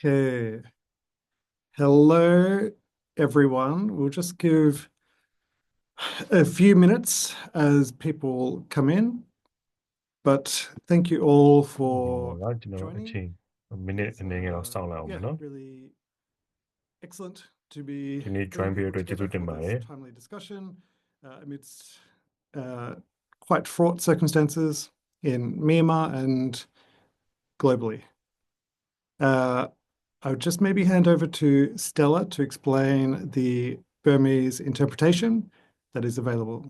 Okay. Hello, everyone. We'll just give a few minutes as people come in, but thank you all for joining. A minute and then I'll sound out, Yeah, no? really excellent to be Can you try and be able to together do for it, this timely discussion amidst quite fraught circumstances in Myanmar and globally. I would just maybe hand over to Stella to explain the Burmese interpretation that is available.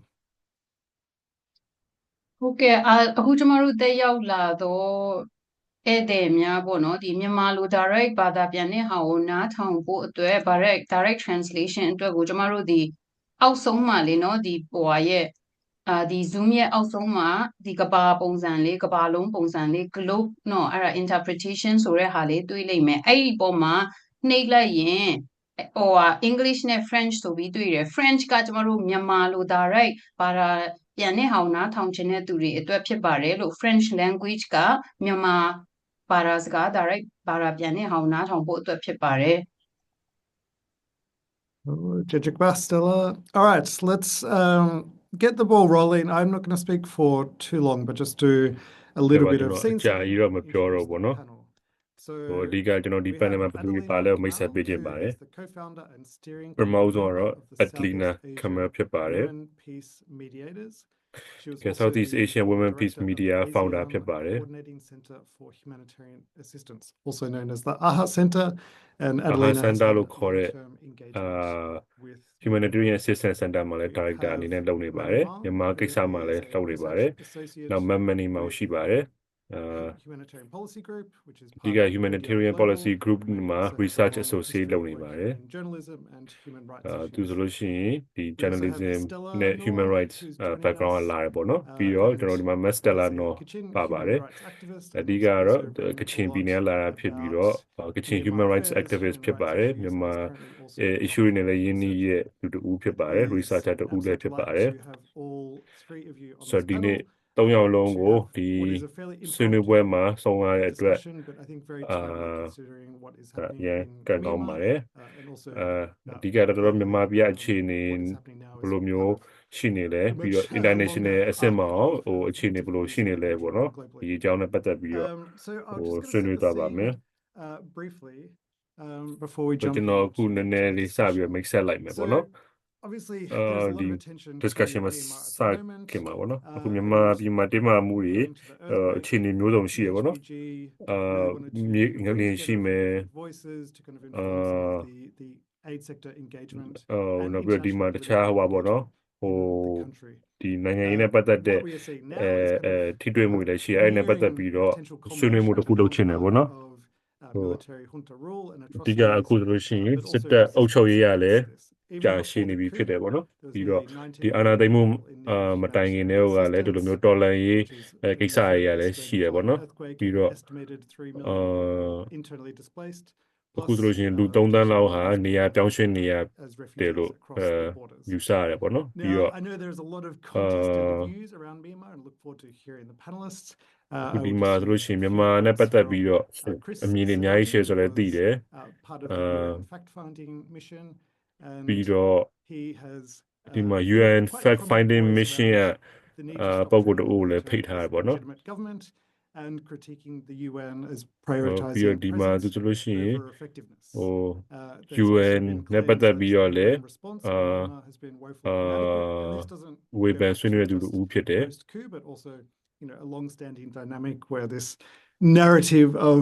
ဟုတ်ကဲ့အခုကျမတို့တက်ရောက်လာတော့ဧည့်သည်များပေါ့နော်ဒီမြန်မာလို direct ဘာသာပြန်တဲ့ဟာကိုနားထောင်ဖို့အတွက် direct translation အတွက်ကိုကျမတို့ဒီအောက်ဆုံးမှာလေနော်ဒီဟိုဟာရဲ့ဒီ Zoom ရဲ့အောက်ဆုံးမှာဒီကဘာပုံစံလေးကဘာလုံးပုံစံလေး globe နော်အဲ့ဒါ interpretation ဆိုတဲ့ဟာလေးတွေ့လိမ့်မယ်အဲ့ဒီပုံမှာနှိပ်လိုက်ရင်ဟိုဟာ English နဲ့ French ဆိုပြီးတွေ့တယ် French ကကျမတို့မြန်မာလို direct ဘာသာပြန်တဲ့ဟာကိုနားထောင်ခြင်းတဲ့သူတွေအတွက်ဖြစ်ပါတယ်လို့ French language ကမြန်မာဘာသာစကား direct ဘာသာပြန်တဲ့ဟာကိုနားထောင်ဖို့အတွက်ဖြစ်ပါတယ် Jajikba, Stella. All right, let's get the ball rolling. I'm not going to speak for too long, but just do a little bit of scene setting. So, အဓိကကျွန်တော်ဒီ panel မှာဘယ်သူတွေပါလဲမိတ်ဆက်ပေးခြင်းပါတယ် the co-founder and steering ပထမဆုံးကတော့ of the Atlina Southeast Asia Kamal ဖြစ်ပါတယ် Women Peace Mediators. She was Okay, also Southeast the Asian Women Peace director of Media the founder ASEAN ဖြစ်ပါတယ် Coordinating Center for Humanitarian Assistance, also known as the AHA Center, and AHA Adelina has Center had လို့ခေါ်တဲ့ long-term engagement with Humanitarian Assistance Center မှာလည်း director အနေနဲ့လုပ်နေပါတယ်မြန်မာကိစ္စမှာလည်းလုပ်နေပါတယ်နောက် Mamani မှာရှိပါတယ် Humanitarian Policy Group, which is ဒီ part က of Humanitarian Global, Policy Group မှာ also Research has long Associate history လုပ် of နေပါ working တယ် in journalism and human rights သူ issues. ဆိုလို့ရှိရင်ဒီ We also have journalism Stella နဲ့ human Nor, rights who's joining background က us, လာတယ်ပေါ့နော်ပြီးတော့ကျွန်တော်ဒီမှာ Mastella is a No Kachin ပါပါ human တယ် rights activist အ and ဓိ has ကတော့ also written ကချင် a ပြည်နယ် lot လာတာဖြစ်ပြီးတော့ about ကချင် Myanmar human rights affairs, activist human ဖြစ်ပါ rights တယ် issues, မြန်မာ and is currently also a issue တွေနဲ့လည်း policy ရင်းနှီးရဲ့ researcher. လူတူဖြစ်ပါတယ် It is researcher တူဦးလည်း absolute ဖြစ်ပါတ delight ယ် to have all three of you on ဆို this တော့ဒီနေ့ panel ၃ယောက်လုံးကို to ဒီ have what is a fairly ဆွေးနွေးပွဲမှာ impromptu ဆုံးရတဲ့အတွက် discussion, but I think very အာ timely considering what is အ happening ရင် in ကံကောင်းပါ Myanmar တယ် and also အဓိကတော့မြန်မာပြည်အခြေအနေ what is happening now ဘယ် is လိုမျိုး kind of ရှိနေလဲပြီး much တော့ international longer အဆင့်မှာရော arc ဟို of အခြေအနေဘယ်လိုရှိနေ difficulties လဲ going ပေါ့ on နော် globally. ဒီအကြောင်းနဲ့ပတ်သက်ပြီးတော့ So I ဟို was just ဆွေး going နွေး to သွား set ပါ the မယ် scene briefly before we ဆို jump ကျွန်တော်အခု into နည်းနည်းလေးစပြီးတော့ discussion. make set လိုက်မယ်ပေါ့နော် So obviously there's a lot ဒီ of attention to discussion မှာ Myanmar at စ the moment. ခင်ပါပေါ့နော်အခု And မြန်မာပြည်မှာတင်းမာမှုတွေ owing to the earthquake, အခြေအနေမျိုးစုံရှိရပေါ့နော် HPG အာ really wanted to မြေင bring လျင်ရှိ together a မယ် few different voices to kind of inform some of the aid sector engagement and နောက်ပြီးတော့ဒီမှာ international တခြား political ဟိုပါပေါ့နော် engagement ဟို in the country. ဒီနိုင်ငံရေးနဲ့ပတ်သက်တဲ့ What we are seeing now is kind of ထိတွေ့မှုတွေလည်းရှိတယ်အဲ့နဲ့ပတ်သက် nearing ပြီးတော့ potential ဆွေးနွေးမှုတစ်ခု culmination လုပ်ချင်တယ်ပေါ့နော် of ဟို military junta rule and အဓိက atrocities, အခုဆိုလို့ရှိရင် but စစ် also တပ်အုပ်ချုပ်ရေးရ resistance လည်း against this. ကြာ Even ရှည် before နေ the ပြီဖြစ် coup, တယ်ပေါ့နော် there was ပြီးတော့ nearly ဒီ 19 အာဏာသိမ်းမှု million people in need of မတိုင်ခင်တည်းကလည်းဒီလို humanitarian မျိုးတော်လှန်ရေး assistance, which is ကိစ္စတွေရလည်း nefarious ရှိတယ် when ပေါ့ the နော် earthquake ပြီးတော့ estimated 3 million အာ people internally displaced, အခု plus ဆိုလို့ရှိရင်လူ3သန်းလောက်ဟာ additional နေရာပြောင်းရွှေ့နေရ as တယ် refugees လို့ across the borders. ယူဆရတယ်ပေါ့နော်ပြီး Now, တော့ I know there's a lot of contested views around Myanmar and look forward to hearing the panelists. အခု I ဒီ will မှာ just ဆိုလို့ use ရှိရင် a မြ few န်မာနဲ့ quotes ပတ်သက် from ပြီးတော့ Chris အမြင်တွေအများကြီး share Sidoti, ဆိုလည်းသိတယ် was part of the UN fact-finding mission, ပြီး and တော့ he has ဒီမှာ been UN quite a fact prominent finding voice mission around ရဲ့ the need to stop ပုံကိုယ်တ treating ဦးကိုလည်း military ဖိတ်ထားရ as ပေါ့နော် legitimate government and critiquing the UN as ပြီးတော့ prioritizing ဒီမှာသူ presence ဆိုလို့ရှိရင် over effectiveness. ဟို There's also UN been နဲ့ပတ် claims သက် that ပြီး the တော့လည်း UN response in Myanmar has been woefully inadequate, and this doesn't ဝေ go ဖန် back ဆွေးနွေး to တဲ့သူ just တူဖြစ်တယ် post-coup, but also, a long-standing dynamic where this narrative of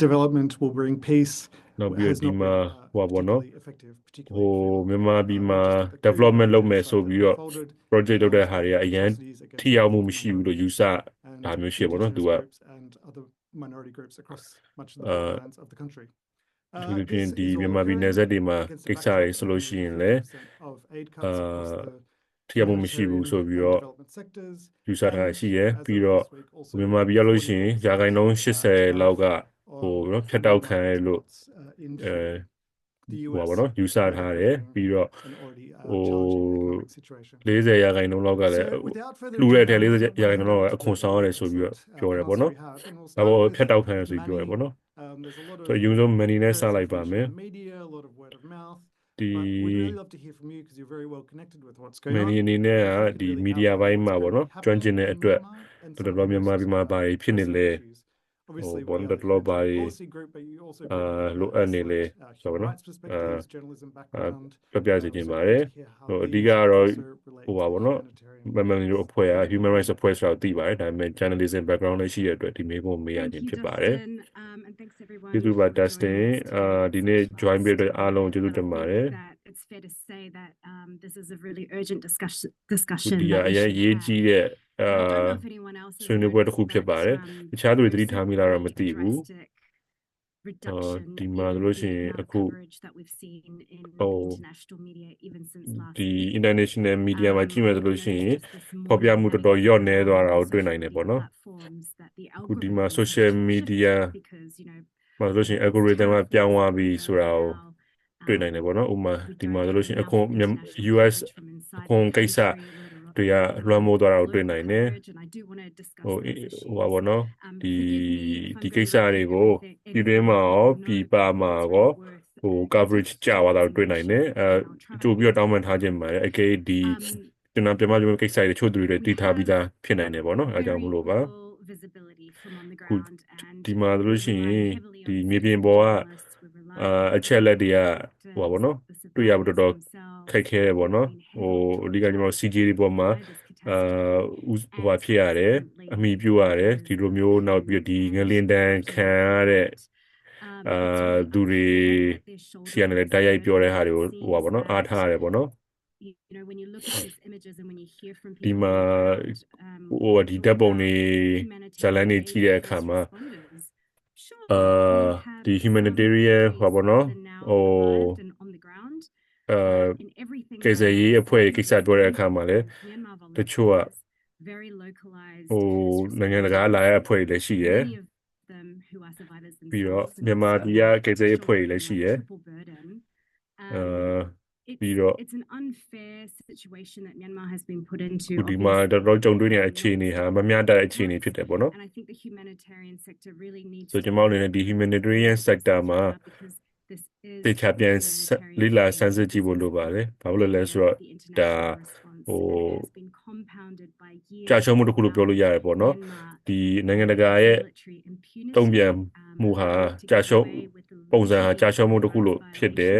development will bring peace နောက်ပြီး has တော့ဒီ not မှာ been ဟိုပါပေါ့နော် particularly effective, ဟို particularly မြန်မာပြည်မှာ just at the coup development level, လုပ်မယ် genocide ဆို that ပြီးတော့ unfolded, project လုပ်တဲ့ဟာတွေက the အရင် atrocities against ထိရောက်မှု Rohingya မရှိဘူးလို့ ယူဆ and တာမျိုးရှိရပေါ့နော်သူ indigenous က groups and other minority groups across much of the borderlands of the country. သူတို့ပြင် This ဒီ is all မြန်မာပြည် occurring နယ်စပ်တွေမှာ against a ကိစ္စတွေ backdrop ဆို of လို့ nearly ရှိရင်လည်း 50% of aid cuts across the ထိရောက်မှုမရှိဘူး humanitarian ဆိုပြီး and တော့ development sectors. ယူဆထားတာ And ရှိရယ် as ပြီး of တော့ this week, also မြန်မာပြည်ရောက်လို့ရှိရင် ရာခိုင်နှုန်း 40% 80 လောက်က ဟို of နော်ဖြတ်တောက်ခံရလို့ Myanmar exports အဲ into the ဟိုပါ US ပေါ့နော်ယူဆထားတယ် during ပြီးတော့ an already ဟို challenging economic situation. 40 ရာခိုင်နှုန်းလောက်ကလည်း So without further လှူ ado, တဲ့ထဲ I 40 want to ရာခိုင်နှုန်းလောက်က hand အခွန်ဆောင်ရတယ် over ဆို to ပြီး the တော့ပြောတယ် excellent ပေါ့နော် panelists we have, and we'll ဒါ start ပေါ် with ဖြတ်တောက်ခံရဆိုပြီးပြောတယ် Manny ပေါ့နော် There's a lot of ဆိုအရင်ဆုံး many နဲ့စလိုက်ပါမယ် media, a lot of word of mouth. ဒီ But we'd really love to hear from you because you're very well connected with what's going many on. အနေနဲ့ If က you could ဒီ really media outline ဘိုင်း what's မှာပေါ့နော် currently ကျွမ်းကျင် happening တဲ့ in အတွက် Myanmar and တော် some of တော် the မြန်မာ most ပြည်မှာဘာတွေဖြစ်နေလဲ pressing issues. Obviously, we Bon, are dat the loopt bij, Anti Policy Group, but you also bring lo a anele, slight zo, human no? rights perspectives, journalism background. ပြပြစီခြင်း So ပါ we'd တ love ယ် to hear how ဟိုအ these ဓိကကတော့ also relate ဟို to ပါဘောနော် humanitarian မမှန်မျိုး cause. အဖွဲ့က human rights အဖွဲ့ဆိုတော့သိပါတယ်ဒါပေမဲ့ journalism background လည်းရှိတဲ့အတွက်ဒီမေးခွန်းမေးရ Thank ခြင်း you, ဖြစ်ပါတယ် Dustin, and thanks everyone ကျေးဇူးပါ for Dustin joining us today. ဒီနေ့ It's join ပေး fast, တဲ့အားလုံးကျေးဇူး but တင်ပါ I တယ် think that it's fair to say that this is a really urgent discussion ဒီ that အ we ရင် should ရေး have. ကြီးတဲ့ And I don't know if anyone else has ဆွေးနွေးပွဲတစ် noticed ခုဖြစ်ပါတ that ယ်တခြားသူတွေသ there တိ seems ထား to မိ be လားတော့မသိ a ဘူး drastic reduction ဒီ in မှာဆိုလို့ရှိ the ရင် amount အ of ခု coverage that we've seen in international media even since last ဒီ week. international media မှာကြည့်မယ်ဆိုလို့ရှိရင် Just this ဖော်ပြ morning မှု that တော်တော် even လျော့နေသွားတာကို on တွေ့ social နိုင်တယ် media ပေါ့နော် platforms that the အခုဒီမှာ algorithms have social actually media shifted because, မှာဆိုလို့ရှိရင် algorithm ကပြောင်းသွားပြီဆိုတာကိုတွေ့နိုင်တယ်ပေါ့နော်ဥပမာ we ဒီ don't မှာဆို have လို့ရှိရင် enough အခု international US coverage from အ inside ခွန် the ကိစ္စ country, let တွေက alone လွှမ်းမိုးသွားတာကို local တွေ့နိုင်တယ် coverage, and I do want to discuss ဟို those issues. ဟိုပါဘောနော်ဒီ Forgive me if I'm ဒီ going ကိ to စ္စ repeat တွေကို everything, ပြည်တွင်း anything မှာ that ရော people ပြည် know, ပ but I မှာ think it's ရော really worth ဟို just coverage ကျသွားတာကိုတွေ့နိုင်တယ် discussing some issues, and I'll try my ကြိုပြီးတော့ best. တောင်းပန်ထားခြင်းပါတယ်အကယ်ဒီ ကျွန်တော်ပြန်မပြောကိစ္စတွေတချို့သူတွေတည်ထားပြီးသားဖြစ်နိုင်တယ်ပေါ့နော်အဲကြောင့်မ Very လို့ပါ little visibility from on the ခု ground, and ဒီမှာဆိုလို့ we ရှိရင် rely heavily ဒီ on မြေပြင် citizen ပေါ်က journalists, we rely အချက်လက်တွေက on ဟိုပါဘောနော် the တွေ့ရဖို့ survivors တော်တော် themselves. ခက်ခဲတယ်ပေါ့နော် Been ဟို heavily အဓိကကျွန်တော် traumatized CJ တွေပေါ်မှာ by this catastrophe. ဟိုပါဖြစ်ရတယ်အမိပြုရတယ်ဒီလိုမျိုးနောက်ပြီးဒီငလင်တန်ခံရတဲ့သူတွေရှီရနေတဲ့တိုက်ရိုက်ပြောတဲ့ဟာတွေကိုဟိုပါဘောနော်အားထားရတယ်ပေါ့နော် when you look at these images and when you hear from ဒီ people မှာ on the ground, ဟိုဒီဓာတ်ပုံတွေဇာတ်လမ်းတွေကြည့်တဲ့အခါမှာဒီ humanitarian ဟိုပါဘောနော်ဟိုကယ်ဆယ်ရေးအဖွဲ့ကိစ္စပြောတဲ့အခါမှာလည်းတချို့ကဟိုနိုင်ငံတကာလာတဲ့အဖွဲ့တွေလည်းရှိတယ်ပြီးတော့မြန်မာပြည်ကကယ်ဆယ်ရေးအဖွဲ့တွေလည်းရှိတယ်ပြီးတော့ it's an unfair situation that Myanmar has been put into. ဒီမှာတော်တော်ကြုံတွေ့နေတဲ့အခြေအနေဟာမမျှတတဲ့အခြေအနေဖြစ်တယ်ပေါ့နော် And I think the humanitarian sector really needs ဆိုကျွန်တော်အနေနဲ့ဒီ humanitarian sector မှာ တေချာပြန်လိလာစမ်းစစ်ကြည့်ဖို့လိုပါတယ်ဘာလို့လဲဆိုတော့ဒါဟိုကြာရှုံးမှုတစ်ခုလို့ပြောလို့ရတယ်ပေါ့နော်ဒီနိုင်ငံတကာရဲ့တုံ့ပြန်မှုဟာကြာရှုံးပုံစံဟာကြာရှုံးမှုတစ်ခုလို့ဖြစ်တယ်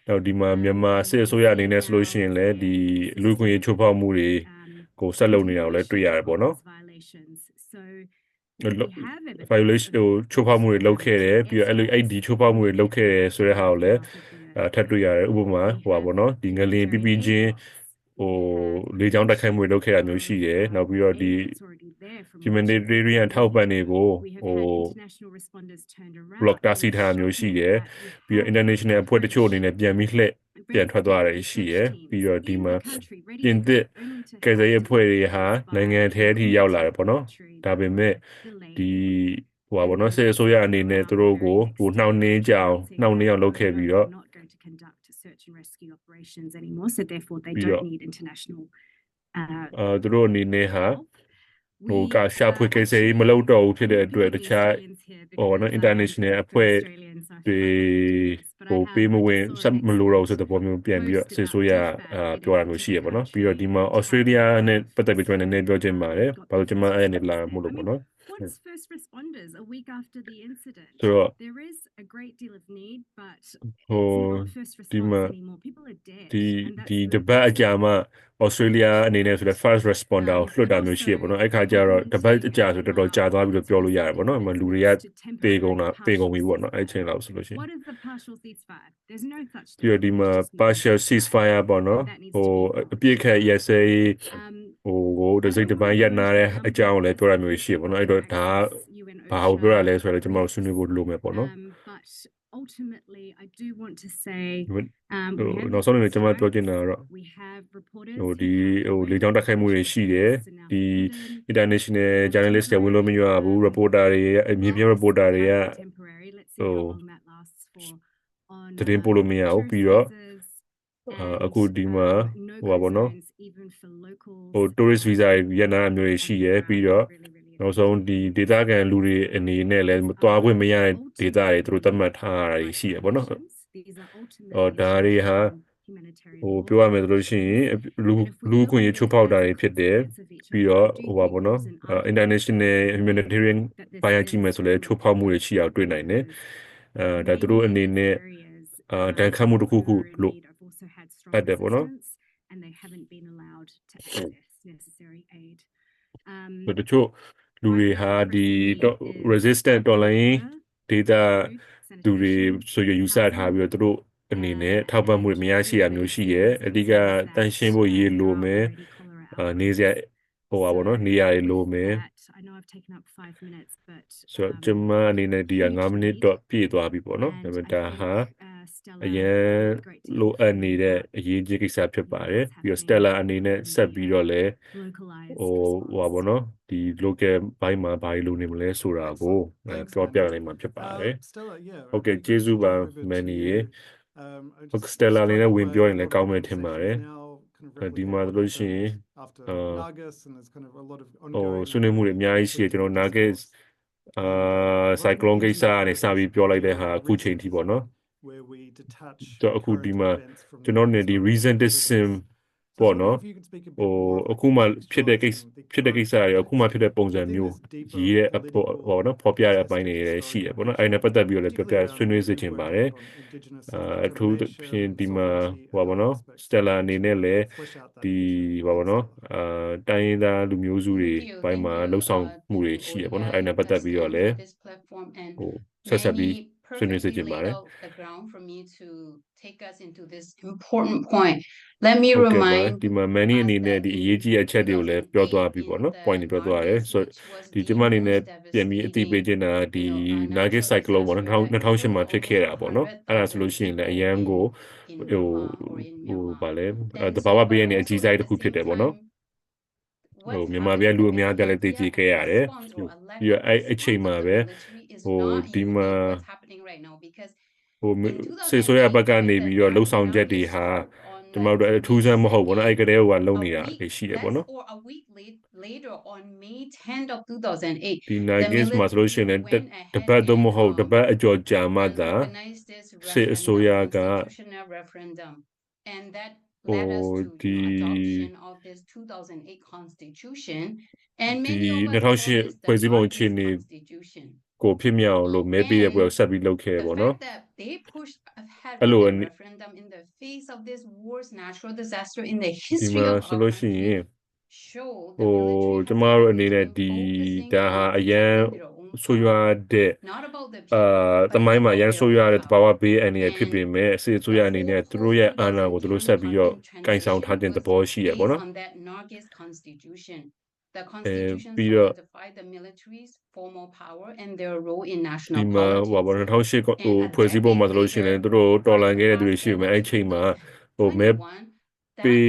နောက်ဒီမှာမြန်မာစစ်အစိုးရအနေနဲ့ဆိုလို့ရှိရင်လည်းဒီလူခွင့်ရေးချိုးဖောက်မှုတွေကိုဆက်လုပ်နေတာကိုလည်းတွေ့ရတယ်ပေါ့နော် violation ဟိုချိုးဖောက်မှုတွေလုပ်ခဲ့တယ်ပြီးတော့အဲ့ဒီချိုးဖောက်မှုတွေလုပ်ခဲ့တယ်ဆိုတဲ့ဟာကိုလည်းထပ်တွေ့ရတယ်ဥပမာဟိုပါပေါ့နော်ဒီငလင်ပြပြချင်းဟိုလေကြောင်းတိုက်ခိုက်မှုတွေလုပ်ခဲ့တာမျိုးရှိတယ်နောက်ပြီးတော့ဒီ humanitarian ထောက်ပံ့တွေကိုဟို block တားဆီးထားတာမျိုးရှိတယ်ပြီးတော့ international အဖွဲ့တချို့အနေနဲ့ပြန်ပြီးလှည့်ပြန်ထွက်သွားတယ်ရှိတယ်ပြီးတော့ဒီမှာပြင်သစ်ကယ်ဆယ်ရေးအဖွဲ့တွေဟာနိုင်ငံထဲထိရောက်လာတယ်ပေါ့နော်ဒါပေမဲ့ဒီဟိုပါဘောနော်စစ်အစိုးရအနေနဲ့သူတို့ကိုဟိုနှောင့်နှေးကြအောင်လုပ်ခဲ့ပြီးတော့ search and rescue operations anymore, so therefore they Yeah. don't need international သူတို့အနေနဲ့ဟာဟိုကရှာဖွေကယ်ဆယ်ရေးမလုပ်တော့ဘူးဖြစ်တဲ့အတွက်တခြားဟိုနော် international အဖွဲ့တွေဟိုပေးမဝင်ဆက်မလို့တော့ဆိုတဲ့ပုံမျိုးပြန်ပြီးတော့စစ်ဆိုးရပြောတာမျိုးရှိရပါတော့ပြီးတော့ဒီမှာ Australia နဲ့ပတ်သက်ပြီးကျွန်တော်နည်းနည်းပြောချင်ပါတယ်ဘာလို့ကျွန်မအဲ့နဲ့လာမှုလို့ပေါ့နော် Once first responders a week after the incident, So, there is a great deal of need, but it's oh, not first di response ma- anymore. People are dead.ဒီ and that's ဒီ the တပတ်အ biggest ကြာမှ Australia အနေနဲ့ဆိုတဲ့ first responder ကိုလွှတ်တာမျိုးရှိရပေါ့နော်အဲ့ခါကျတော့တပတ်အကြာဆိုတော်တော်ကြာသွားပြီလို့ပြောလို့ရတယ်ပေါ့နော်လူတွေကတေကုန်ပြီပေါ့နော်အဲ့ချိန်လောက်ဆိုလို့ရှိရင် What is the partial ceasefire? There's no such ပြီးတော့ဒီမှာ partial ceasefire ပေါ့နော်ဟိုအပြစ်ခတ်ရက်စဲဟိုတစိတ်တစ်ပိုင်းရပ်နာတဲ့အကြောင်းကိုလည်းပြောရမျိုးရှိရပေါ့နော်အဲ့တော့ဒါဘာကိုပြောရလဲဆိုတော့ကျွန်တော်ဆွေးနွေးဖို့လိုမယ်ပေါ့နော် but ultimately I do want to say နောက်ဆုံးအနေနဲ့ကျွန်မပြောချင်တာကတော့ we have reporters ဟိုဒီဟိုလေကြောင်းတိုက်ခိုက်မှုတွေရှိတယ်ဒီ international journalist တွေဝင်လို့မရဘူး reporter တွေမြေပြင် reporter တွေကဟိုသတင်းပို့လို့မရဘူးပြီးတော့အခုဒီမှာဟိုပါဘောနော်ဟို tourist visa ရနာမျိုးတွေရှိရပြီးတော့ နောက်ဆုံးဒီ data ကန်လူတွေအနေနဲ့လည်းတွားခွင့်မရတဲ့ data တွေသူတို့သတ်မှတ်ထားတာတွေရှိရပေါ့နော်ဒါတွေဟာပြောရမယ်ဆိုလို့ရှိရင်လူခွင့်ရချိုးဖောက်တာတွေဖြစ်တယ်ပြီးတော့ပေါ့နော်international humanitarian ဘိုင်းကြည့်မယ်ဆိုလည်းချိုးဖောက်မှုတွေရှိအောင်တွေ့နိုင်တယ်ဒါသူတို့အနေနဲ့တန်ခတ်မှုတစ်ခုလို့အပ်တယ်ပေါ့နော် and they haven't been allowed to access necessary aid. တချို့လူတွေဟာဒီ resistant တော်လိုင်း data သူတွေဆိုရယူဆထားပြီးတော့သူတို့အနေနဲ့ထောက်ပံ့မှုတွေမရရှိရမျိုးရှိရဲ့အဓိကတန်ရှင်းဖို့ရေးလိုမယ်နေစရာပေါ့နော်နေရာတွေလိုမယ် I know I've taken up 5 minutes, but ဆိုတော့ကျွန်မအနေနဲ့ဒီ5မိနစ်တော့ပြည့်သွားပြီပေါ့နော်ဒါပေမဲ့ဒါဟာအရင်လိုအပ်နေတဲ့အရေးကြီးကိစ္စဖြစ်ပါတယ်ပြီးတော့ Stella အနေနဲ့ဆက်ပြီးတော့လည်းပေါ့နော်ဒီ local ဘိုင်းမှာဘာလို့နေမလဲဆိုတာကိုပြောပြနိုင်မှာဖြစ်ပါတယ် Stella, yeah. ဟုတ်ကဲ့ကျေးဇူးပါ Manny ရေဟုတ် Stella လေးနဲ့ဝင်ပြောရင်လည်းကောင်းမယ်ထင်ပါတယ်ဒီမှာလို့ရှိရင်ဆွေးနွေးမှုတွေအများကြီးရှိတယ်ကျွန်တော် Nuggets cyclone ကိစ္စနဲ့စပြီးပြောလိုက်တဲ့ဟာအခုချိန်ထိပေါ့နော်တော့အခုဒီမှာကျွန်တော်နေဒီ resentism ပေါ့နော်အခုမှဖြစ်တဲ့ကိစ္စရောအခုမှဖြစ်တဲ့ပုံစံမျိုးရေးတဲ့ပေါ့နော်ဖော်ပြတဲ့အပိုင်းတွေလည်းရှိရပေါ့နော်အဲ့နဲ့ပတ်သက်ပြီးတော့လည်းပြောပြဆွေးနွေးစေချင်ပါတယ်အထူးသဖြင့်ဒီမှာပေါ့နော် Stella အနေနဲ့လည်းဒီပေါ့နော်တိုင်းရင်းသားလူမျိုးစုတွေဘိုင်းမှာလှုပ်ဆောင်မှုတွေရှိရပေါ့နော်အဲ့နဲ့ပတ်သက်ပြီးတော့လည်းဆက်ပြီးဆွေးနွေးစေချင်ပါတယ် the ground for me to take us into this important point. Let me ဟုတ်ကဲ့ပါ remind ဒီမှာ Manny အနေနဲ့ဒီအရေးကြီးအချက်တွေကိုလည်းပြောသွားပြီပေါ့နော် point တွေပြောသွားတယ်ဆိုဒီကျွန်မအနေနဲ့ပြန်ပြီးအသိပေးချင်တာဒီ Nugget cyclone ပေါ့နော်2008မှာဖြစ်ခဲ့တာပေါ့နော်အဲ့ဒါဆိုလို့ရှိရင်လည်းအရန်ကိုဗာလဲတဘာဝဘေးရဲ့အကြီးစားတစ်ခုဖြစ်တယ်ပေါ့နော်မြန်မာပြည်လူအများကြီးလည်းသိကြခဲ့ရတယ်ပြီးတော့အဲ့အချိန်မှာပဲဒီမှာစေဆိုရဘက်ကနေပြီးတော့လှုပ်ဆောင်ချက်တွေဟာကျွန်တော်တို့အထူးဆန်းမဟုတ်ဘူးเนาะအဲ့ကလေးကလုံနေတာရှိရပေါ့နော်ဒီ Nuggets မှာဆိုလို့ရှိရင်တပတ်တော့မဟုတ်တပတ်အကျော်ကြာမှသာစေအစိုးရကand that led us to the adoption of this 2008 constitution and many of us call this the constitution ကိုဖြစ်မြောက်လို့မဲပေးတဲ့ပွဲကိုဆက်ပြီးလုပ်ခဲ့ပေါ့နော် they pushed ahead with the referendum in the face of this worst natural disaster in the history of our country ကျွန်တော်တို့အနေနဲ့ဒီဒါဟာအရန်ဆိုရွာတဲ့တမိုင်းမှာရန်ဆိုရွာတဲ့တဘာဝဘေးအနေနဲ့ဖြစ်ပေမဲ့အစိုးရအနေနဲ့သူတို့ရဲ့အာဏာကိုသူတို့ဆက်ပြီးတော့ကင်ဆောင်ထားတဲ့သဘောရှိရပေါ့နော် The constitution solidified the military's formal power and their role in national politics. ဒီမှာ2008ဖွဲ့စည်းပုံမှာဆိုလို့ရှိရင်သူတို့တော်လှန်ခဲ့တဲ့သူတွေရှိမယ်အဲ့ချိန်မှာမဲပေး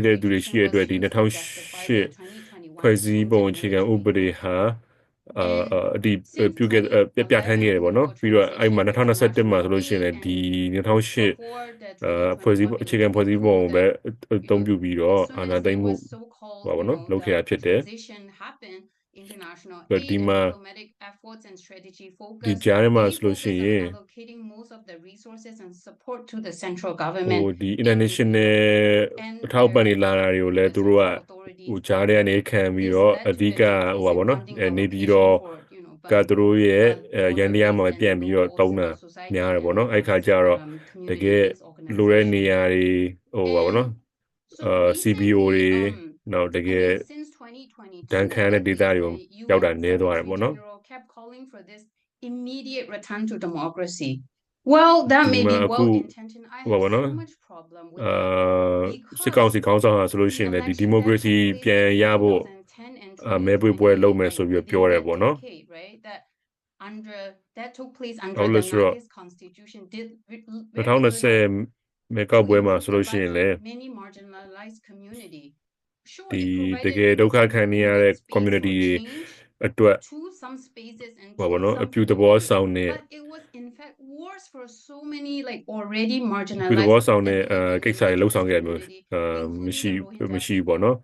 တဲ့သူတွေရှိတဲ့အတွက်ဒီ2008ဖွဲ့စည်းပုံအခြေခံဥပဒေဟာဒီပြုခဲ့ပြဋ္ဌာန်းခဲ့တယ်ပေါ့နော်ပြီးတော့အဲ့မှာ2021မှာဆိုလို့ရှိရင်လည်းဒီ2008ဖွဲ့စည်းအခြေခံဖွဲ့စည်းပုံပဲအသုံးပြုပြီးတော့အာဏာသိမ်းမှုပေါ့နော်လုပ်ခဲ့တာဖြစ်တယ်ဒီမှာဒီကြားထဲမှာဆိုလို့ရှိရင်ဒီ international အထောက်ပံ့နေလာတာတွေကိုလည်းသူတို့ကကြားထဲကနေခံပြီးတော့အဓိကပေါ့နော်နေပြီးတော့ကသူတို့ရဲ့ရန်တရားမှာပြန်ပြီးတော့တုံးတာများတယ်ပေါ့နော်အဲ့ခါကျတော့တကယ်လိုတဲ့နေရာတွေပေါ့နော်CBO တွေနောက်တကယ်တန်ခမ်းတဲ့ဒေသတွေကိုရောက်တာနည်းသွားတယ်ပေါ့နော် immediate return to democracy. Well, that may be well intentioned. I have so much problem with that. စစ်ကောင်စီခေါင်းဆောင်ဟာဆိုလို့ရှိရင်လည်းဒီ democracy ပြန်ရဖို့မဲပွဲလုပ်မယ်ဆိုပြီးပြောတယ်ပေါ့နော် that took place under the Nuggets constitution did 2020မဲကောက်ပွဲမှာဆိုလို့ရှိရင်လည်း many marginalized community ဒီတကယ်ဒုက္ခခံနေရတဲ့ community တွေအတွက်ပေါ့နော်အပြူသဘောဆောင်တဲ့ it was in fact worse for so many like already marginalized အပြူသဘောဆောင်တဲ့ကိစ္စတွေလှုပ်ဆောင်ခဲ့တယ်မျိုးမရှိပေါ့နော်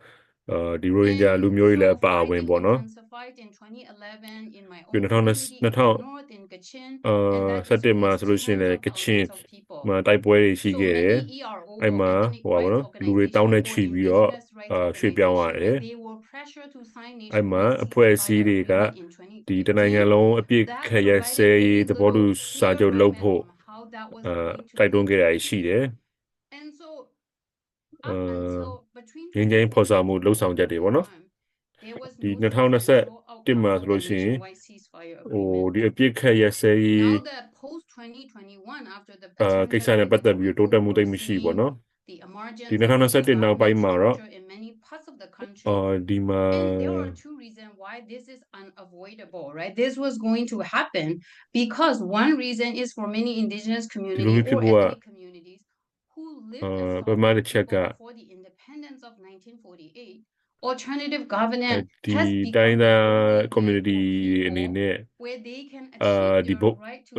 ဒီရိုဟင်ဂျာလူမျိုးတွေလည်းအပါအဝင်ပေါ့နော် intensified in 2011 in my ပြီး own 2000 community in the north in Kachin and that 17မှာဆိုလို့ displaced ရှိရင်လည်း tens of Kachin thousands of people. မှာတိုက်ပွဲတွေရှိ So ခဲ့တယ် many ERO အဲ့မှာ ethnic ဟိုပါဗော rights နော်လူတွေတောင်း organizations တဲ့ or ချီပြီးတော့ indigenous rights ရွှေ့ပြောင်းရ organizations တယ် right they were pressured to sign a အဲ့မှာ two-way အဖွဲ့အစည်း ceasefire တွေက agreement in ဒီတနိုင်ငံ 2018လုံးအပြစ် that ခက်ရက်စဲ provided ရေး very သဘောတူ little စာချုပ် clear လုပ် roadmap ဖို့ on how that was အာ going to တိုက်တွန်း be ခဲ့တာရှိတယ် and so အာ up until between ငင်းချင်းဖော်ဆောင်မှုလှုပ်ဆောင်ချက်တွေပေါ့နော် there was ဒီ no substantial 2021 မှာ outcome ဆို of လို့ the ရှိရင် nationwide ceasefire ဟို agreement. ဒီအပြစ်ခက်ရက်စဲရေး Now that post 2021, after the ကိစ္စ Pechenga နဲ့ပတ်သက်ပြီး တိုးတက်မှု War သိပ်မရှိဘူးပေါ့နော် the emergence ဒီ of a 2021 နောက်ပိုင်း government မှာတော့ structure in many parts of the country. ဒီမှာ And there are two reasons why this is unavoidable, right? This was going to happen because one reason is for many indigenous communitiesမျိုး or ဖြစ်ဖို့က ethnic communities who lived as ပထမ sovereign တစ်ချက်က people before the independence of 1948. Alternative governance ဒီ has တိုင်း become the သား only way community for အနေ people နဲ့ where they can ဒီ achieve their right to